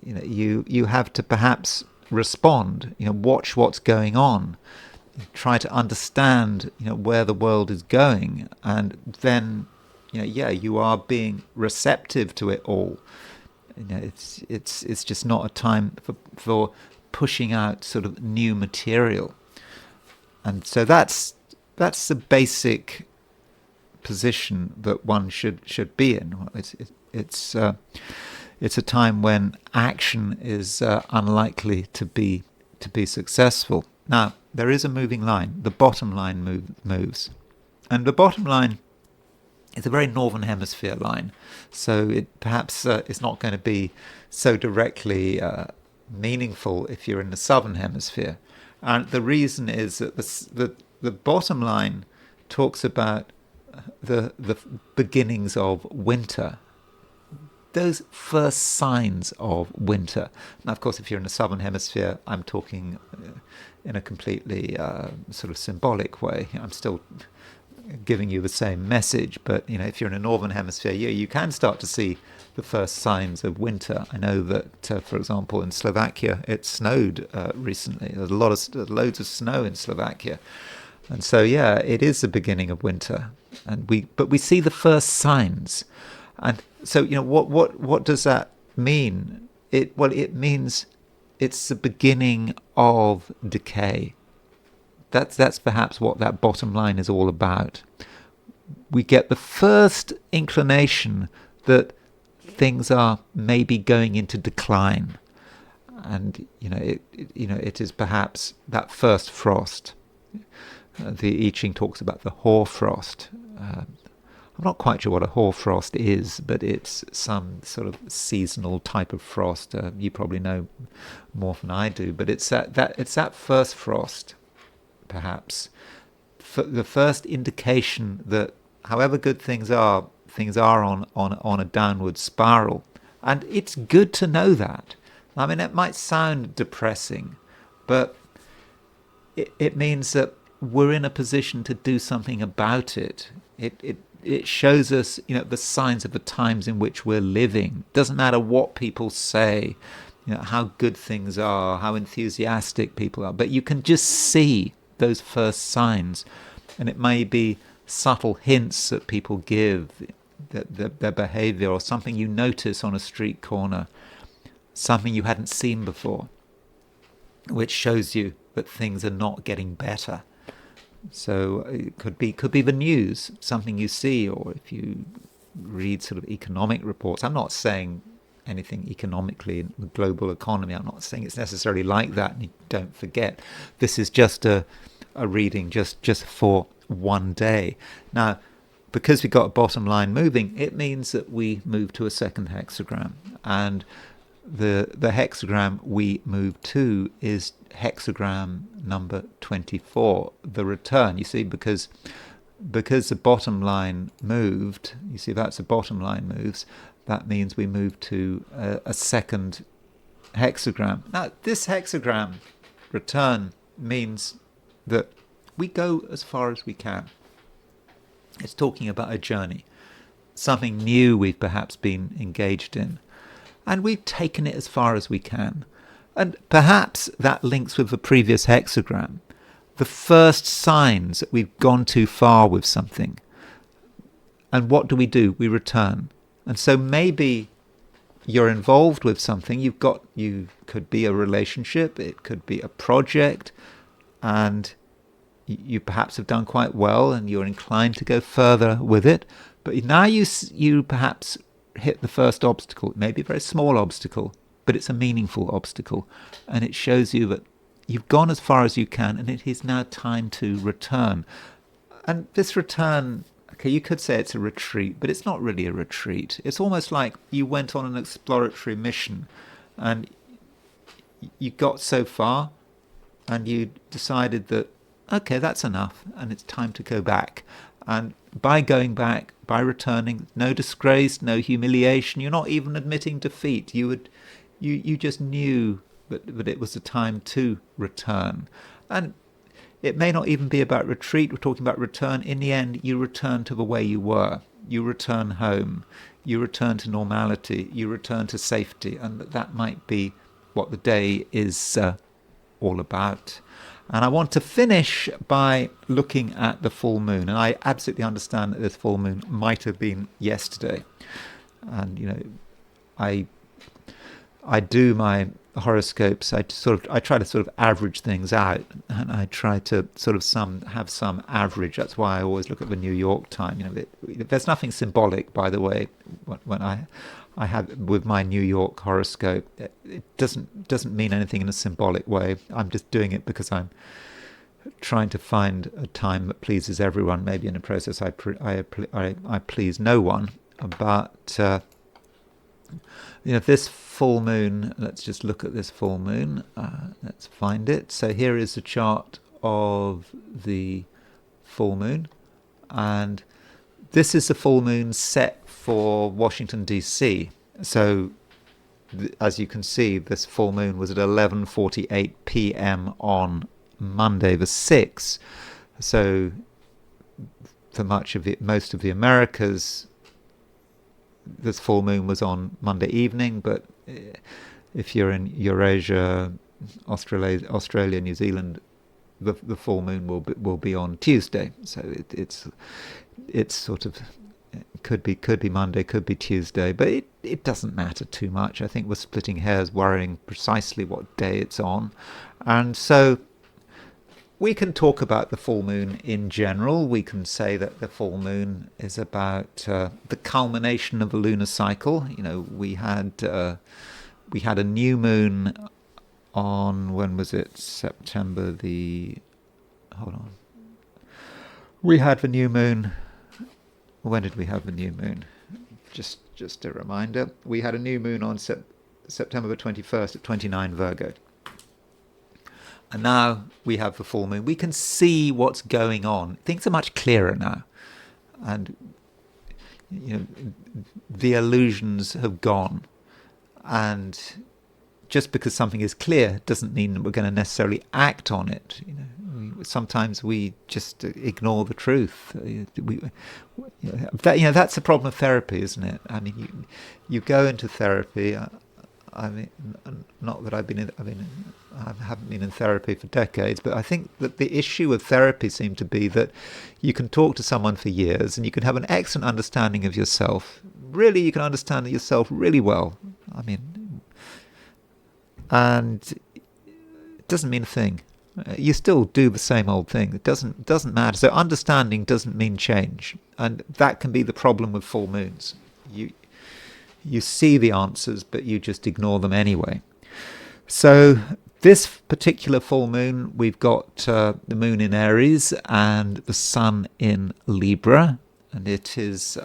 You have to perhaps respond. Watch what's going on. Try to understand, where the world is going, and then, you are being receptive to it all. It's just not a time for pushing out sort of new material. And so that's the basic position that one should be in. It's a time when action is unlikely to be successful. Now, there is a moving line. The bottom line moves. And the bottom line is a very northern hemisphere line. So it perhaps is not going to be so directly meaningful if you're in the southern hemisphere. And the reason is that the bottom line talks about the beginnings of winter, those first signs of winter. Now, of course, if you're in the southern hemisphere, I'm talking in a completely sort of symbolic way. I'm still giving you the same message, but if you're in a northern hemisphere, you can start to see the first signs of winter. I know that, for example, in Slovakia, it snowed recently. There's loads of snow in Slovakia. And so, it is the beginning of winter, but we see the first signs. And so, what does that mean? It means it's the beginning of decay. That's perhaps what that bottom line is all about. We get the first inclination that things are maybe going into decline, and it is perhaps that first frost. The I Ching talks about the hoarfrost. I'm not quite sure what a hoarfrost is, but it's some sort of seasonal type of frost. You probably know more than I do, but it's that first frost, perhaps, the first indication that however good things are on a downward spiral. And it's good to know that. I mean, it might sound depressing, but it means that we're in a position to do something about it. It shows us, the signs of the times in which we're living. Doesn't matter what people say, how good things are, how enthusiastic people are, but you can just see those first signs, and it may be subtle hints that people give, their behavior, or something you notice on a street corner, something you hadn't seen before, which shows you that things are not getting better. So it could be the news, something you see, or if you read sort of economic reports. I'm not saying anything economically in the global economy. I'm not saying it's necessarily like that. And don't forget, this is just a reading just for one day. Now, because we got a bottom line moving, it means that we move to a second hexagram, and the hexagram we move to is hexagram number 24, the return. You see, because the bottom line moved, you see that's the bottom line moves, that means we move to a second hexagram. Now, this hexagram return means that we go as far as we can. It's talking about a journey, something new we've perhaps been engaged in, and we've taken it as far as we can. And perhaps that links with the previous hexagram, the first signs that we've gone too far with something. And what do? We return. And so maybe you're involved with something. You could be a relationship, it could be a project, and you perhaps have done quite well and you're inclined to go further with it. But now you perhaps hit the first obstacle. It may be a very small obstacle, but it's a meaningful obstacle, and it shows you that you've gone as far as you can, and it is now time to return. And this return, okay, you could say it's a retreat, but it's not really a retreat. It's almost like you went on an exploratory mission, and you got so far, and you decided that, okay, that's enough, and it's time to go back. And by going back, by returning, no disgrace, no humiliation, you're not even admitting defeat. You just knew that it was the time to return. And it may not even be about retreat. We're talking about return. In the end, you return to the way you were. You return home. You return to normality. You return to safety. And that might be what the day is all about. And I want to finish by looking at the full moon. And I absolutely understand that this full moon might have been yesterday. And, I do my horoscopes, I try to sort of average things out, and I try to sort of have some average. That's why I always look at the New York time. There's nothing symbolic, by the way, when I have with my New York horoscope. It doesn't mean anything in a symbolic way. I'm just doing it because I'm trying to find a time that pleases everyone. Maybe in the process I please no one, but this full moon, let's just look at this full moon. Let's find it. So here is a chart of the full moon, and this is the full moon set for Washington DC. So as you can see, this full moon was at 11:48 p.m. on Monday the 6th. So for most of the Americas, this full moon was on Monday evening, but if you're in Eurasia, Australia, New Zealand, the full moon will be on Tuesday. So it's sort of could be Monday, could be Tuesday, but it doesn't matter too much. I think we're splitting hairs worrying precisely what day it's on, and so we can talk about the full moon in general. We can say that the full moon is about the culmination of a lunar cycle. We had a new moon on, when was it? September the... Hold on. We had the new moon... When did we have the new moon? Just a reminder. We had a new moon on September the 21st at 29 Virgo. And now we have the full moon. We can see what's going on. Things are much clearer now. And the illusions have gone. And just because something is clear doesn't mean that we're going to necessarily act on it. Sometimes we just ignore the truth. That's the problem of therapy, isn't it? I mean, you go into therapy. I mean, not that I haven't been in therapy for decades, but I think that the issue of therapy seemed to be that you can talk to someone for years and you can have an excellent understanding of yourself. Really, you can understand yourself really well. I mean, and it doesn't mean a thing. You still do the same old thing. It doesn't matter. So understanding doesn't mean change, and that can be the problem with full moons. You see the answers, but you just ignore them anyway. So this particular full moon, we've got the moon in Aries and the sun in Libra, and it is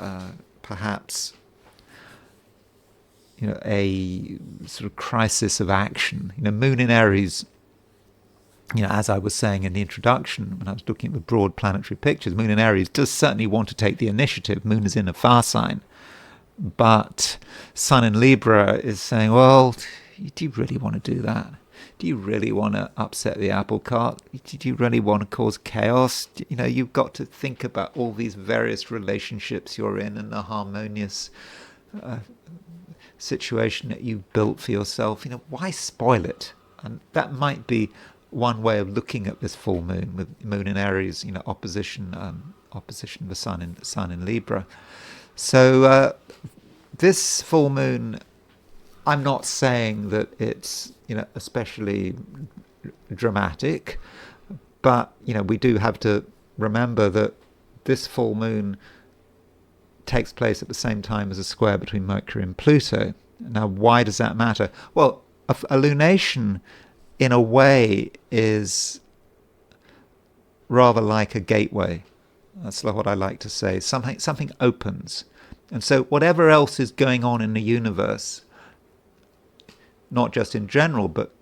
perhaps a sort of crisis of action. Moon in Aries, as I was saying in the introduction, when I was looking at the broad planetary pictures, moon in Aries does certainly want to take the initiative. Moon is in a fire sign. But sun in Libra is saying, well, do you really want to do that? Do you really want to upset the apple cart? Do you really want to cause chaos? You've got to think about all these various relationships you're in and the harmonious situation that you've built for yourself. Why spoil it? And that might be one way of looking at this full moon, with moon in Aries, opposition the sun in Libra. So this full moon, I'm not saying that it's especially dramatic, but we do have to remember that this full moon takes place at the same time as a square between Mercury and Pluto. Now, why does that matter? Well, a lunation, in a way, is rather like a gateway. That's what I like to say. Something opens. And so whatever else is going on in the universe, not just in general, but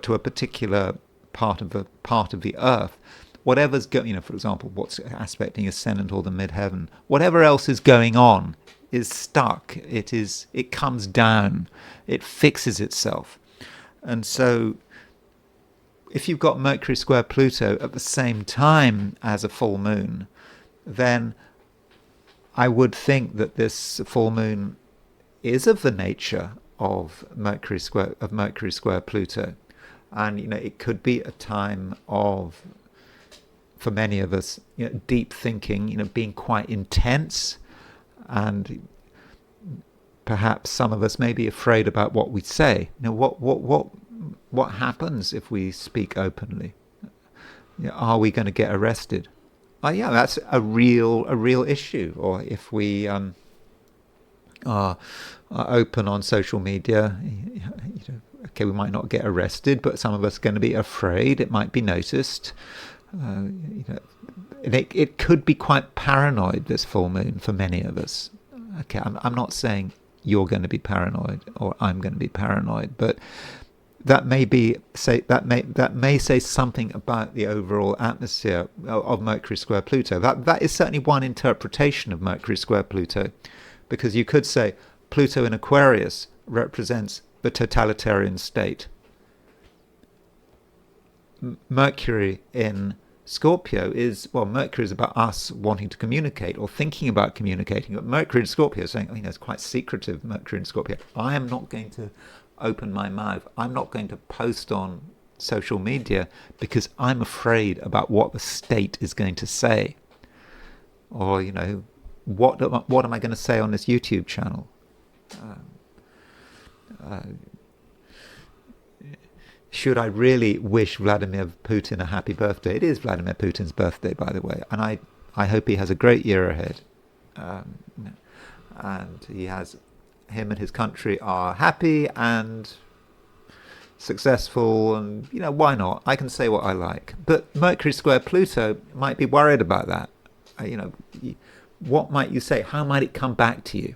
to a particular part of the earth, whatever's going, for example, what's aspecting ascendant or the midheaven, whatever else is going on is stuck. It comes down. It fixes itself. And so if you've got Mercury square Pluto at the same time as a full moon, then I would think that this full moon is of the nature of Mercury square Pluto, and it could be a time of, for many of us, deep thinking, being quite intense, and perhaps some of us may be afraid about what we say. What happens if we speak openly? Are we going to get arrested? Yeah, that's a real issue. Or if we are open on social media, okay, we might not get arrested, but some of us are going to be afraid. It might be noticed. It could be quite paranoid, this full moon, for many of us. Okay, I'm not saying you're going to be paranoid or I'm going to be paranoid, but that may say something about the overall atmosphere of Mercury square Pluto. That is certainly one interpretation of Mercury square Pluto, because you could say Pluto in Aquarius represents the totalitarian state. Mercury in Scorpio Mercury is about us wanting to communicate or thinking about communicating. But Mercury in Scorpio is saying, it's quite secretive, Mercury in Scorpio. I am not going to open my mouth. I'm not going to post on social media because I'm afraid about what the state is going to say. Or, what am I going to say on this YouTube channel? Should I really wish Vladimir Putin a happy birthday? It is Vladimir Putin's birthday, by the way, and I hope he has a great year ahead. And him and his country are happy and successful, and why not? I can say what I like. But Mercury square Pluto might be worried about that. What might you say? How might it come back to you?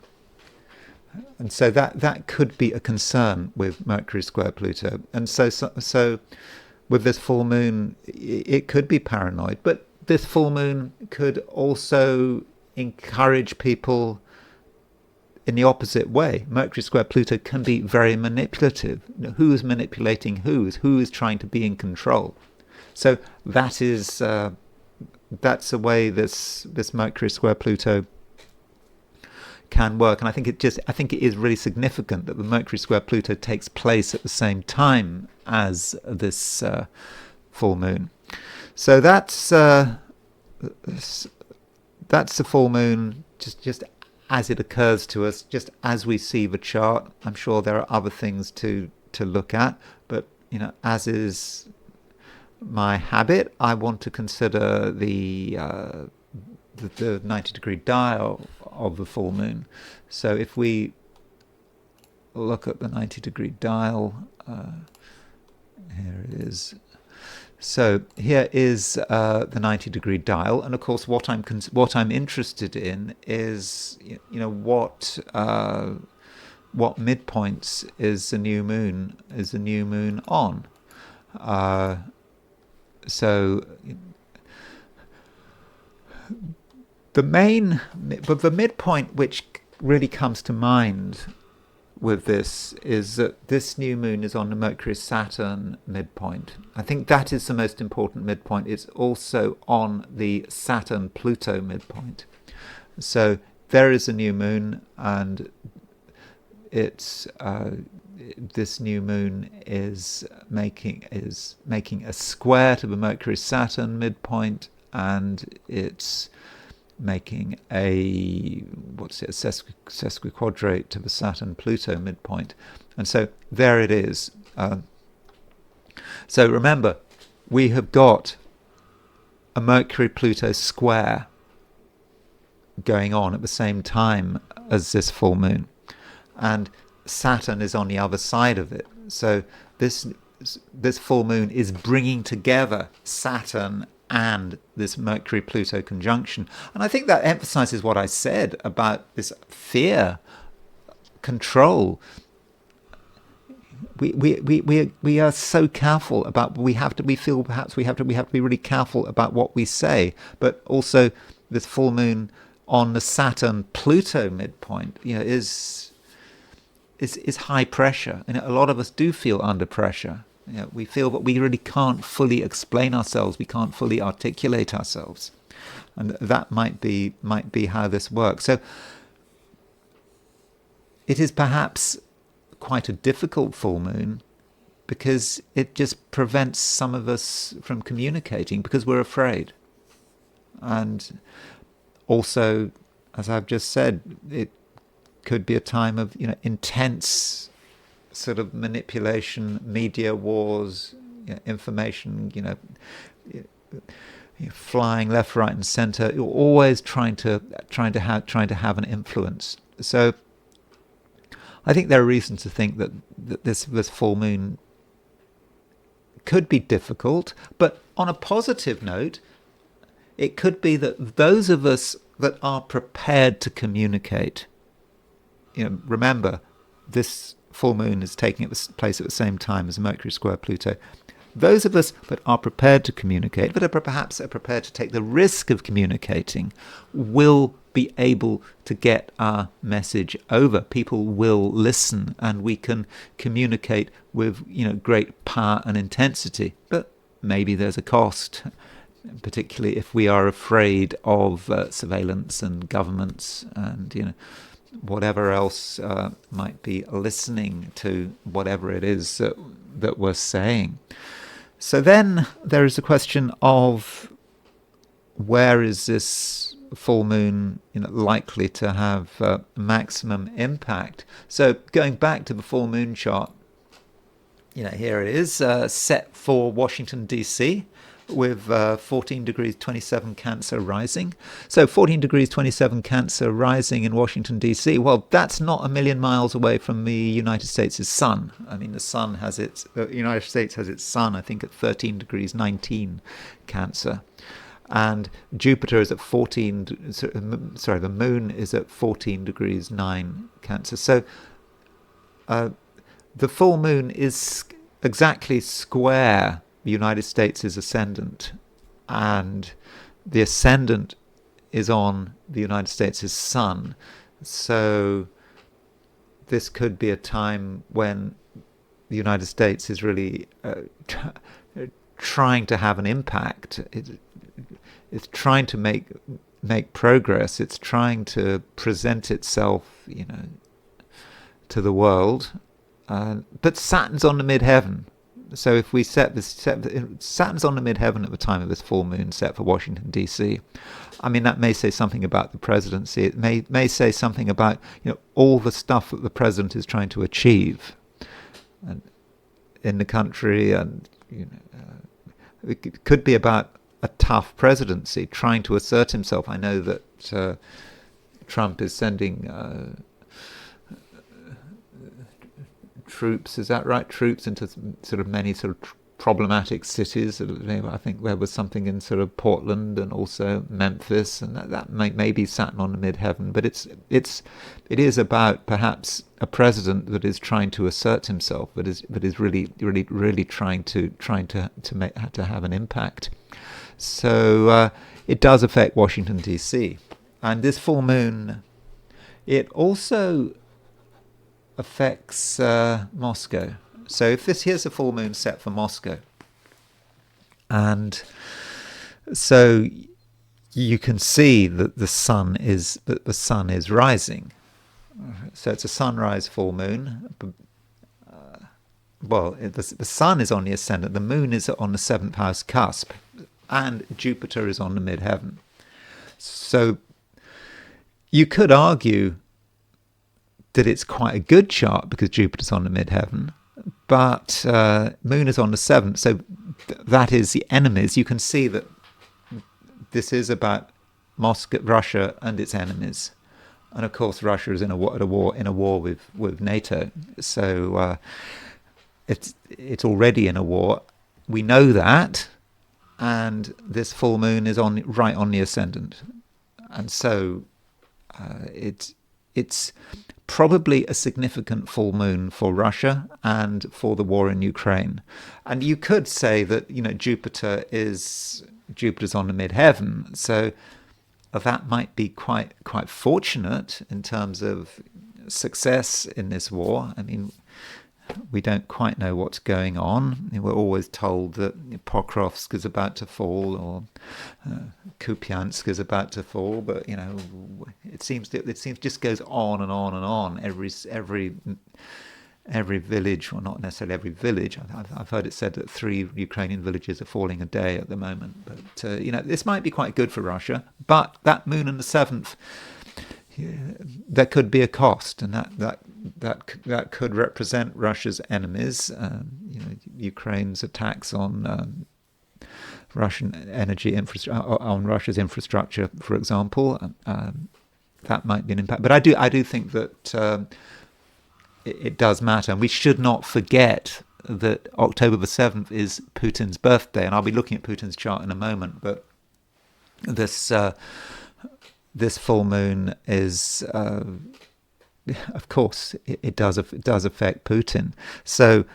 And so that could be a concern with Mercury square Pluto. And so with this full moon, it could be paranoid. But this full moon could also encourage people in the opposite way. Mercury square Pluto can be very manipulative. Who is manipulating who? Who is trying to be in control? So that's a way this Mercury square Pluto can work. And I think it is really significant that the Mercury square Pluto takes place at the same time as this full moon. So that's the full moon, just as it occurs to us, just as we see the chart. I'm sure there are other things to look at, but as is my habit, I want to consider the 90-degree dial of the full moon. So if we look at the 90-degree dial, here it is. So here is the 90-degree dial, and of course, what I'm interested in is what midpoints is the new moon on. So the midpoint which really comes to mind with this is that this new moon is on the Mercury-Saturn midpoint. I think that is the most important midpoint. It's also on the Saturn-Pluto midpoint. So there is a new moon, and it's this new moon is making a square to the Mercury-Saturn midpoint, and it's making a sesquiquadrate to the Saturn-Pluto midpoint. And so there it is. So remember, we have got a Mercury-Pluto square going on at the same time as this full moon. And Saturn is on the other side of it. So this full moon is bringing together Saturn and this Mercury-Pluto conjunction. And I think that emphasizes what I said about this fear, control. We are so careful about we have to be really careful about what we say. But also this full moon on the Saturn-Pluto midpoint, is high pressure, and a lot of us do feel under pressure. We feel that we really can't fully explain ourselves, we can't fully articulate ourselves, and that might be how this works. So it is perhaps quite a difficult full moon because it just prevents some of us from communicating because we're afraid. And also, as I've just said, it could be a time of intense sort of manipulation, media wars, information, flying left, right, and centre. You're always trying to have an influence. So I think there are reasons to think that this full moon could be difficult, but on a positive note, it could be that those of us that are prepared to communicate, remember, this full moon is taking place at the same time as Mercury square Pluto. Those of us that are prepared to communicate, but perhaps are prepared to take the risk of communicating, will be able to get our message over. People will listen, and we can communicate with great power and intensity. But maybe there's a cost, particularly if we are afraid of surveillance and governments and whatever else might be listening to whatever it is that we're saying. So then there is the question of where is this full moon likely to have maximum impact. So going back to the full moon chart, here it is, set for Washington, D.C., with 14 degrees 27 Cancer rising. So 14 degrees 27 Cancer rising in Washington, D.C., well, that's not a million miles away from the United States' sun. I mean, the United States has its sun, I think, at 13 degrees 19 Cancer. And Jupiter is at the moon is at 14 degrees 9 Cancer. So the full moon is exactly square the United States' ascendant, and the ascendant is on the United States' sun. So this could be a time when the United States is really trying to have an impact. It's trying to make progress. It's trying to present itself, to the world. But Saturn's on the midheaven. So if we Saturn's on the midheaven at the time of this full moon set for Washington, D.C. I mean, that may say something about the presidency. It may say something about all the stuff that the president is trying to achieve in the country, and it could be about a tough presidency, trying to assert himself. I know that Trump is sending troops, is that right? Troops into sort of many sort of problematic cities. I think there was something in sort of Portland and also Memphis, and that may be Saturn on the midheaven. But it is about perhaps a president that is trying to assert himself, that is really trying to have an impact. So it does affect Washington, D.C. And this full moon, it also affects Moscow. So if here's a full moon set for Moscow, and so you can see that the sun is rising. So it's a sunrise full moon. The sun is on the ascendant. The moon is on the 7th house cusp, and Jupiter is on the midheaven. So you could argue that it's quite a good chart because Jupiter's on the midheaven, but moon is on the 7th, so that is the enemies. You can see that this is about Moscow, Russia, and its enemies, and of course Russia is in a war with NATO. So it's already in a war. We know that, and this full moon is right on the ascendant, and so it's probably a significant full moon for Russia and for the war in Ukraine. And you could say that Jupiter's on the midheaven, so that might be quite fortunate in terms of success in this war. I mean, we don't quite know what's going on. We're always told that Pokrovsk is about to fall, or Kupiansk is about to fall, but it seems just goes on and on and on. Every village, well, not necessarily every village. I've heard it said that 3 Ukrainian villages are falling a day at the moment. But this might be quite good for Russia. But that moon in the 7th, there could be a cost, and that could represent Russia's enemies. Ukraine's attacks on Russian energy infrastructure, on Russia's infrastructure, for example. That might be an impact. But I do think that it does matter, and we should not forget that October the 7th is Putin's birthday, and I'll be looking at Putin's chart in a moment. But this full moon is, of course, it does affect Putin. So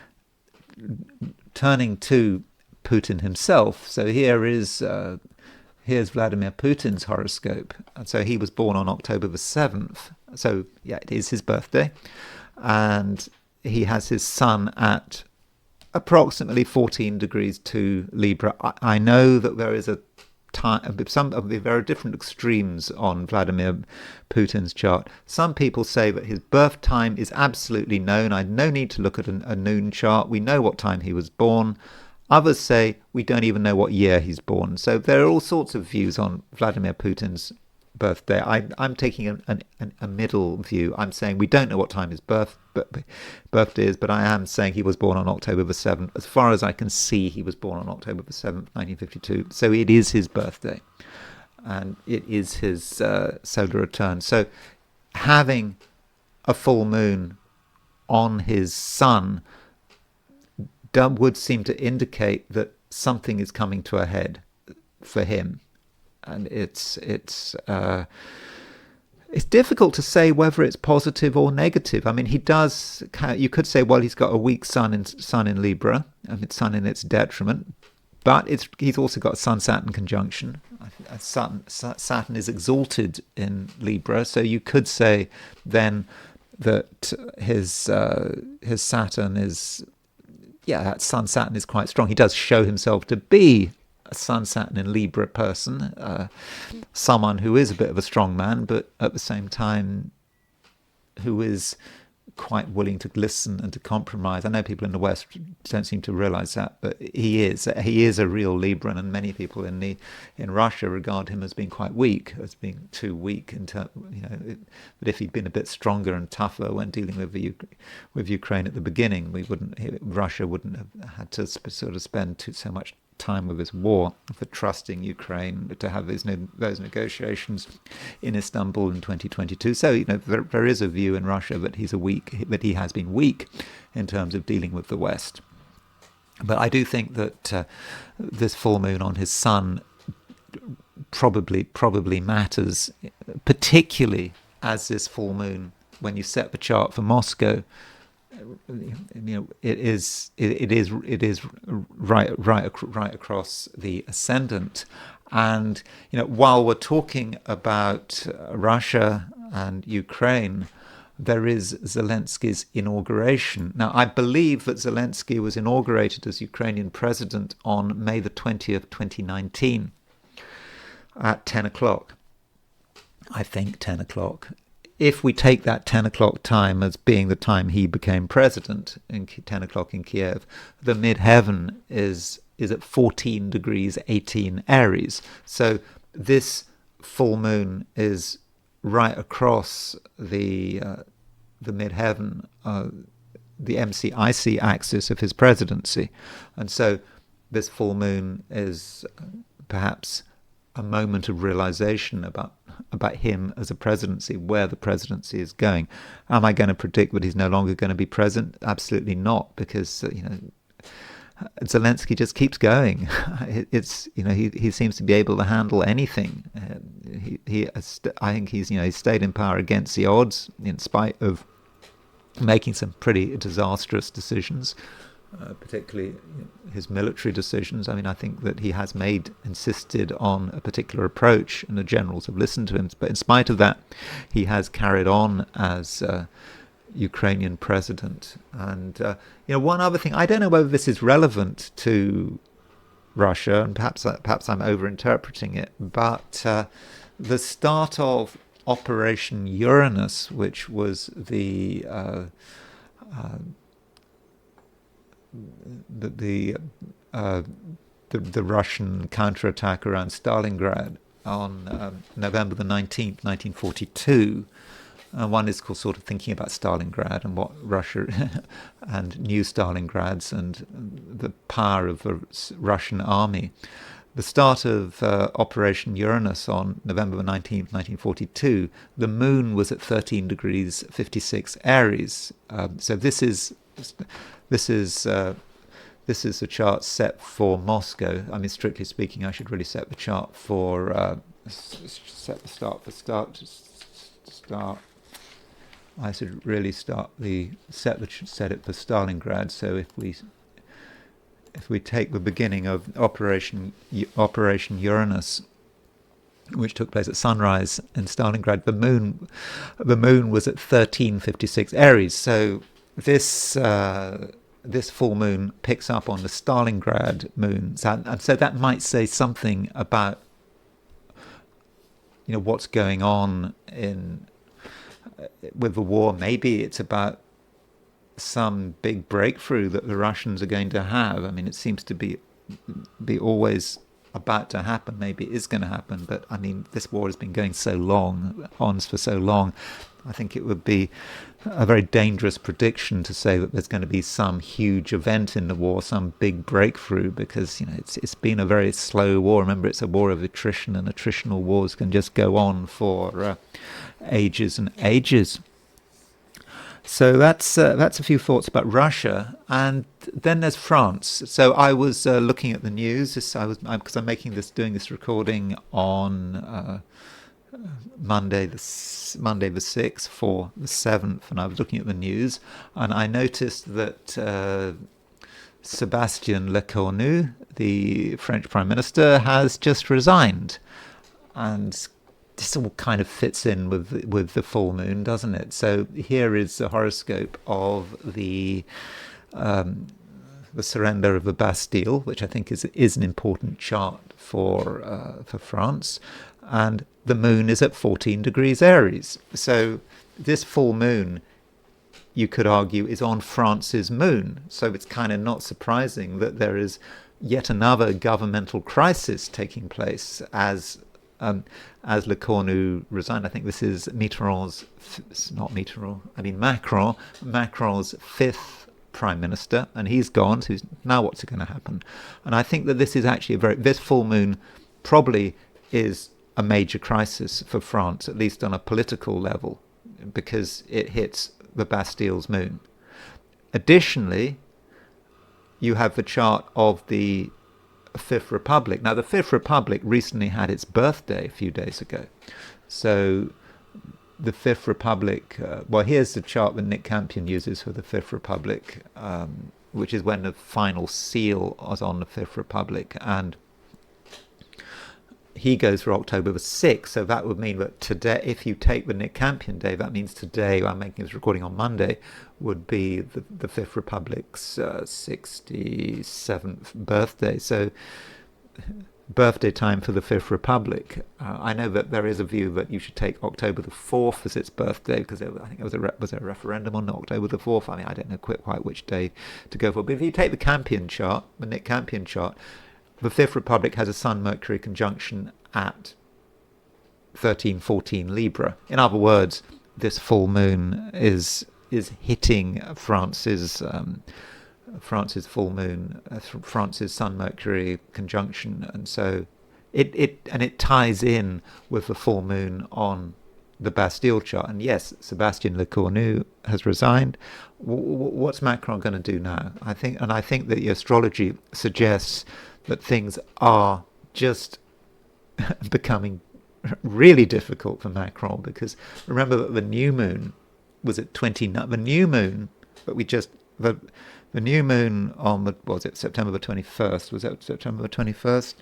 turning to Putin himself, so here's Vladimir Putin's horoscope. And so he was born on October the 7th. So yeah, it is his birthday, and he has his sun at approximately 14 degrees to Libra. I know that there is some of the very different extremes on Vladimir Putin's chart. Some people say that his birth time is absolutely known. I no need to look at a noon chart. We know what time he was born. Others say we don't even know what year he's born. So there are all sorts of views on Vladimir Putin's birthday. I'm taking a middle view. I'm saying we don't know what time his birthday is, but I am saying he was born on October the 7th. As far as I can see, he was born on October the 7th, 1952. So it is his birthday, and it is his solar return. So having a full moon on his sun would seem to indicate that something is coming to a head for him. And it's difficult to say whether it's positive or negative. I mean, you could say, well, he's got a weak sun in Libra, and it's sun in its detriment, but he's also got a Sun-Saturn conjunction. Saturn is exalted in Libra, so you could say then that his Saturn is, that Sun-Saturn is quite strong. He does show himself to be a Sun-Saturn in Libra person, someone who is a bit of a strong man, but at the same time who is quite willing to listen and to compromise. I know people in the West don't seem to realize that, but he is a real Libran, and many people in Russia regard him as being quite weak, as being too weak. But if he'd been a bit stronger and tougher when dealing with Ukraine at the beginning, Russia wouldn't have had to sort of spend so much time with his war for trusting Ukraine to have those negotiations in Istanbul in 2022. So there is a view in Russia that he has been weak in terms of dealing with the West. But I do think that this full moon on his sun probably matters, particularly as this full moon, when you set the chart for Moscow, it is right across the ascendant. And while we're talking about Russia and Ukraine, there is Zelensky's inauguration. Now, I believe that Zelensky was inaugurated as Ukrainian president on May the 20th, 2019 at 10 o'clock. I think 10 o'clock. If we take that 10 o'clock time as being the time he became president, in 10 o'clock in Kiev, the midheaven is at 14 degrees 18 Aries. So this full moon is right across the midheaven, the IC axis of his presidency. And so this full moon is perhaps a moment of realization about him as a presidency, where the presidency is going. Am I going to predict that he's no longer going to be president? Absolutely not, because Zelensky just keeps going. He seems to be able to handle anything. I think he's stayed in power against the odds, in spite of making some pretty disastrous decisions. Particularly his military decisions. I mean, I think that he has insisted on a particular approach, and the generals have listened to him. But in spite of that, he has carried on as Ukrainian president. And one other thing, I don't know whether this is relevant to Russia, and perhaps I'm overinterpreting it, but the start of Operation Uranus, which was the Russian counterattack around Stalingrad on November the 19th, 1942. One is called sort of thinking about Stalingrad and what Russia and new Stalingrads and the power of the Russian army. The start of Operation Uranus on November 19th, 1942, the moon was at 13 degrees 56 Aries. So this is a chart set for Moscow. I mean, strictly speaking, I should really set the chart for set I should really set it for Stalingrad. So if we take the beginning of Operation Uranus, which took place at sunrise in Stalingrad, the moon was at 13:56 Aries. So this full moon picks up on the Stalingrad moon, and so that might say something about what's going on with the war. Maybe it's about some big breakthrough that the Russians are going to have. I mean, it seems to be always about to happen. Maybe it is going to happen, but I mean, this war has been going on for so long. I think it would be a very dangerous prediction to say that there's going to be some huge event in the war, some big breakthrough, because it's been a very slow war. Remember, it's a war of attrition, and attritional wars can just go on for ages and ages. So that's a few thoughts about Russia, and then there's France. So I was looking at the news. Because I'm doing this recording on Monday the 6th for the 7th, and I was looking at the news, and I noticed that Sébastien Lecornu, the French Prime Minister, has just resigned, and this all kind of fits in with the full moon, doesn't it? So here is the horoscope of the surrender of the Bastille, which I think is an important chart for France, and the moon is at 14 degrees Aries. So this full moon, you could argue, is on France's moon. So it's kind of not surprising that there is yet another governmental crisis taking place as Lecornu resigned. I think this is Macron's fifth prime minister, and he's gone. So now what's going to happen? And I think that this is actually this full moon probably is a major crisis for France, at least on a political level, because it hits the Bastille's moon. Additionally, you have the chart of the Fifth Republic. Now, the Fifth Republic recently had its birthday a few days ago. So the Fifth Republic, here's the chart that Nick Campion uses for the Fifth Republic, which is when the final seal was on the Fifth Republic, and he goes for October the 6th, so that would mean that today, if you take the Nick Campion day, that means today, I'm making this recording on Monday, would be the Fifth Republic's 67th birthday. So birthday time for the Fifth Republic. I know that there is a view that you should take October the 4th as its birthday, because I think was there a referendum on October the 4th? I mean, I don't know quite which day to go for. But if you take the Campion chart, the Nick Campion chart, the Fifth Republic has a Sun-Mercury conjunction at 13:14 Libra. In other words, this full moon is hitting France's full moon, France's Sun-Mercury conjunction, and so it ties in with the full moon on the Bastille chart. And yes, Sébastien Lecornu has resigned. What's Macron going to do now? I think that the astrology suggests that things are just becoming really difficult for Macron, because remember that the new moon was at 29. The new moon, but the new moon on September the 21st? Was that September the 21st?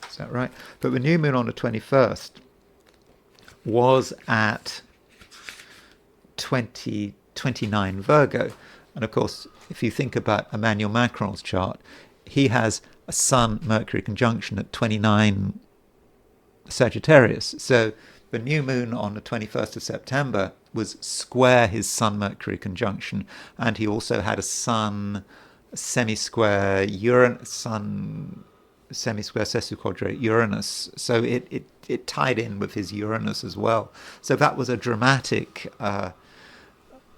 Is that right? But the new moon on the 21st was at 29 Virgo, and of course, if you think about Emmanuel Macron's chart, he has a Sun-Mercury conjunction at 29 Sagittarius. So the new moon on the 21st of September was square his Sun-Mercury conjunction, and he also had a Sun semi-square semi-square sesquiquadrate Uranus. So it tied in with his Uranus as well. So that was a dramatic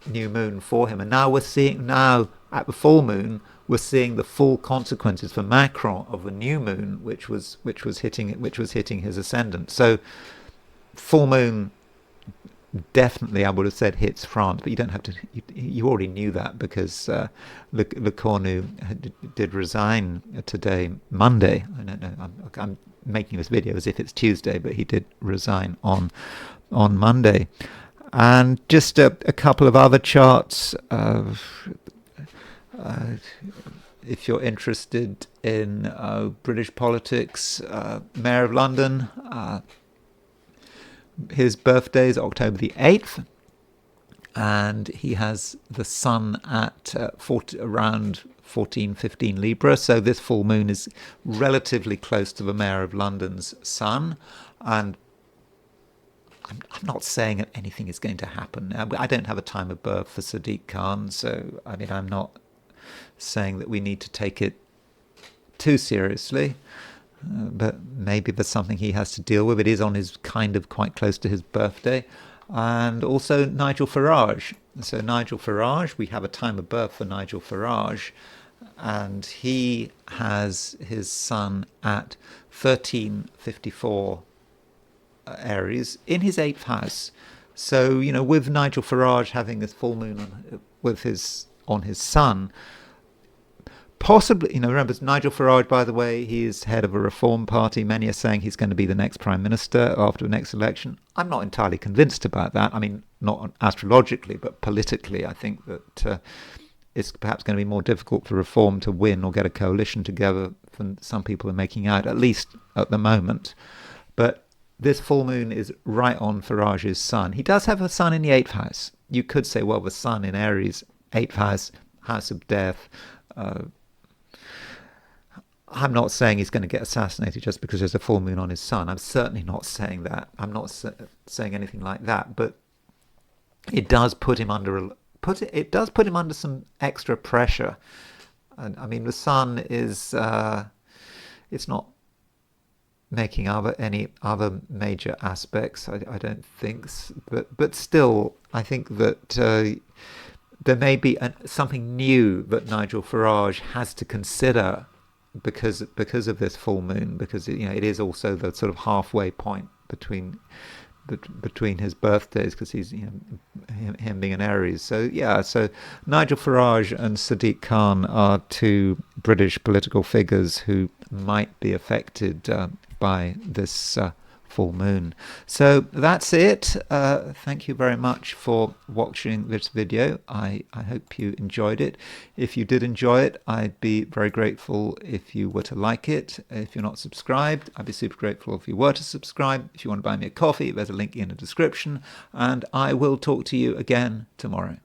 new moon for him. And now we're seeing, now at the full moon, we're seeing the full consequences for Macron of a new moon, which was hitting his ascendant. So full moon definitely, I would have said, hits France, but you don't have to. You already knew that because Le Cornu did resign today, Monday. I don't know. I'm making this video as if it's Tuesday, but he did resign on Monday. And just a couple of other charts. If you're interested in British politics, Mayor of London, his birthday is October the 8th, and he has the sun at around 14, 15 Libra, so this full moon is relatively close to the Mayor of London's sun, and I'm not saying that anything is going to happen now. I don't have a time of birth for Sadiq Khan, so I mean, I'm not saying that we need to take it too seriously, but maybe there's something he has to deal with. It is on his kind of quite close to his birthday. And also Nigel Farage. So Nigel Farage, we have a time of birth for Nigel Farage, and he has his sun at 1354 Aries in his 8th house. So, you know, with Nigel Farage having this full moon on his sun, possibly, you know, remember Nigel Farage, by the way, he is head of a reform party. Many are saying he's going to be the next prime minister after the next election. I'm not entirely convinced about that. I mean, not astrologically, but politically, I think that it's perhaps going to be more difficult for reform to win or get a coalition together than some people are making out, at least at the moment. But this full moon is right on Farage's sun. He does have a sun in the 8th house. You could say, well, the sun in Aries, 8th house, house of death. I'm not saying he's going to get assassinated just because there's a full moon on his sun. I'm certainly not saying that. I'm not saying anything like that. But it does put him under some extra pressure. And I mean, the sun is it's not making any other major aspects. I don't think, but still, I think that there may be something new that Nigel Farage has to consider because of this full moon, because you know it is also the sort of halfway point between his birthdays, because he's, you know, him being an Aries. So yeah, so Nigel Farage and Sadiq Khan are two British political figures who might be affected by this full moon. So that's it. Thank you very much for watching this video. I hope you enjoyed it. If you did enjoy it, I'd be very grateful if you were to like it. If you're not subscribed, I'd be super grateful if you were to subscribe. If you want to buy me a coffee, there's a link in the description, and I will talk to you again tomorrow.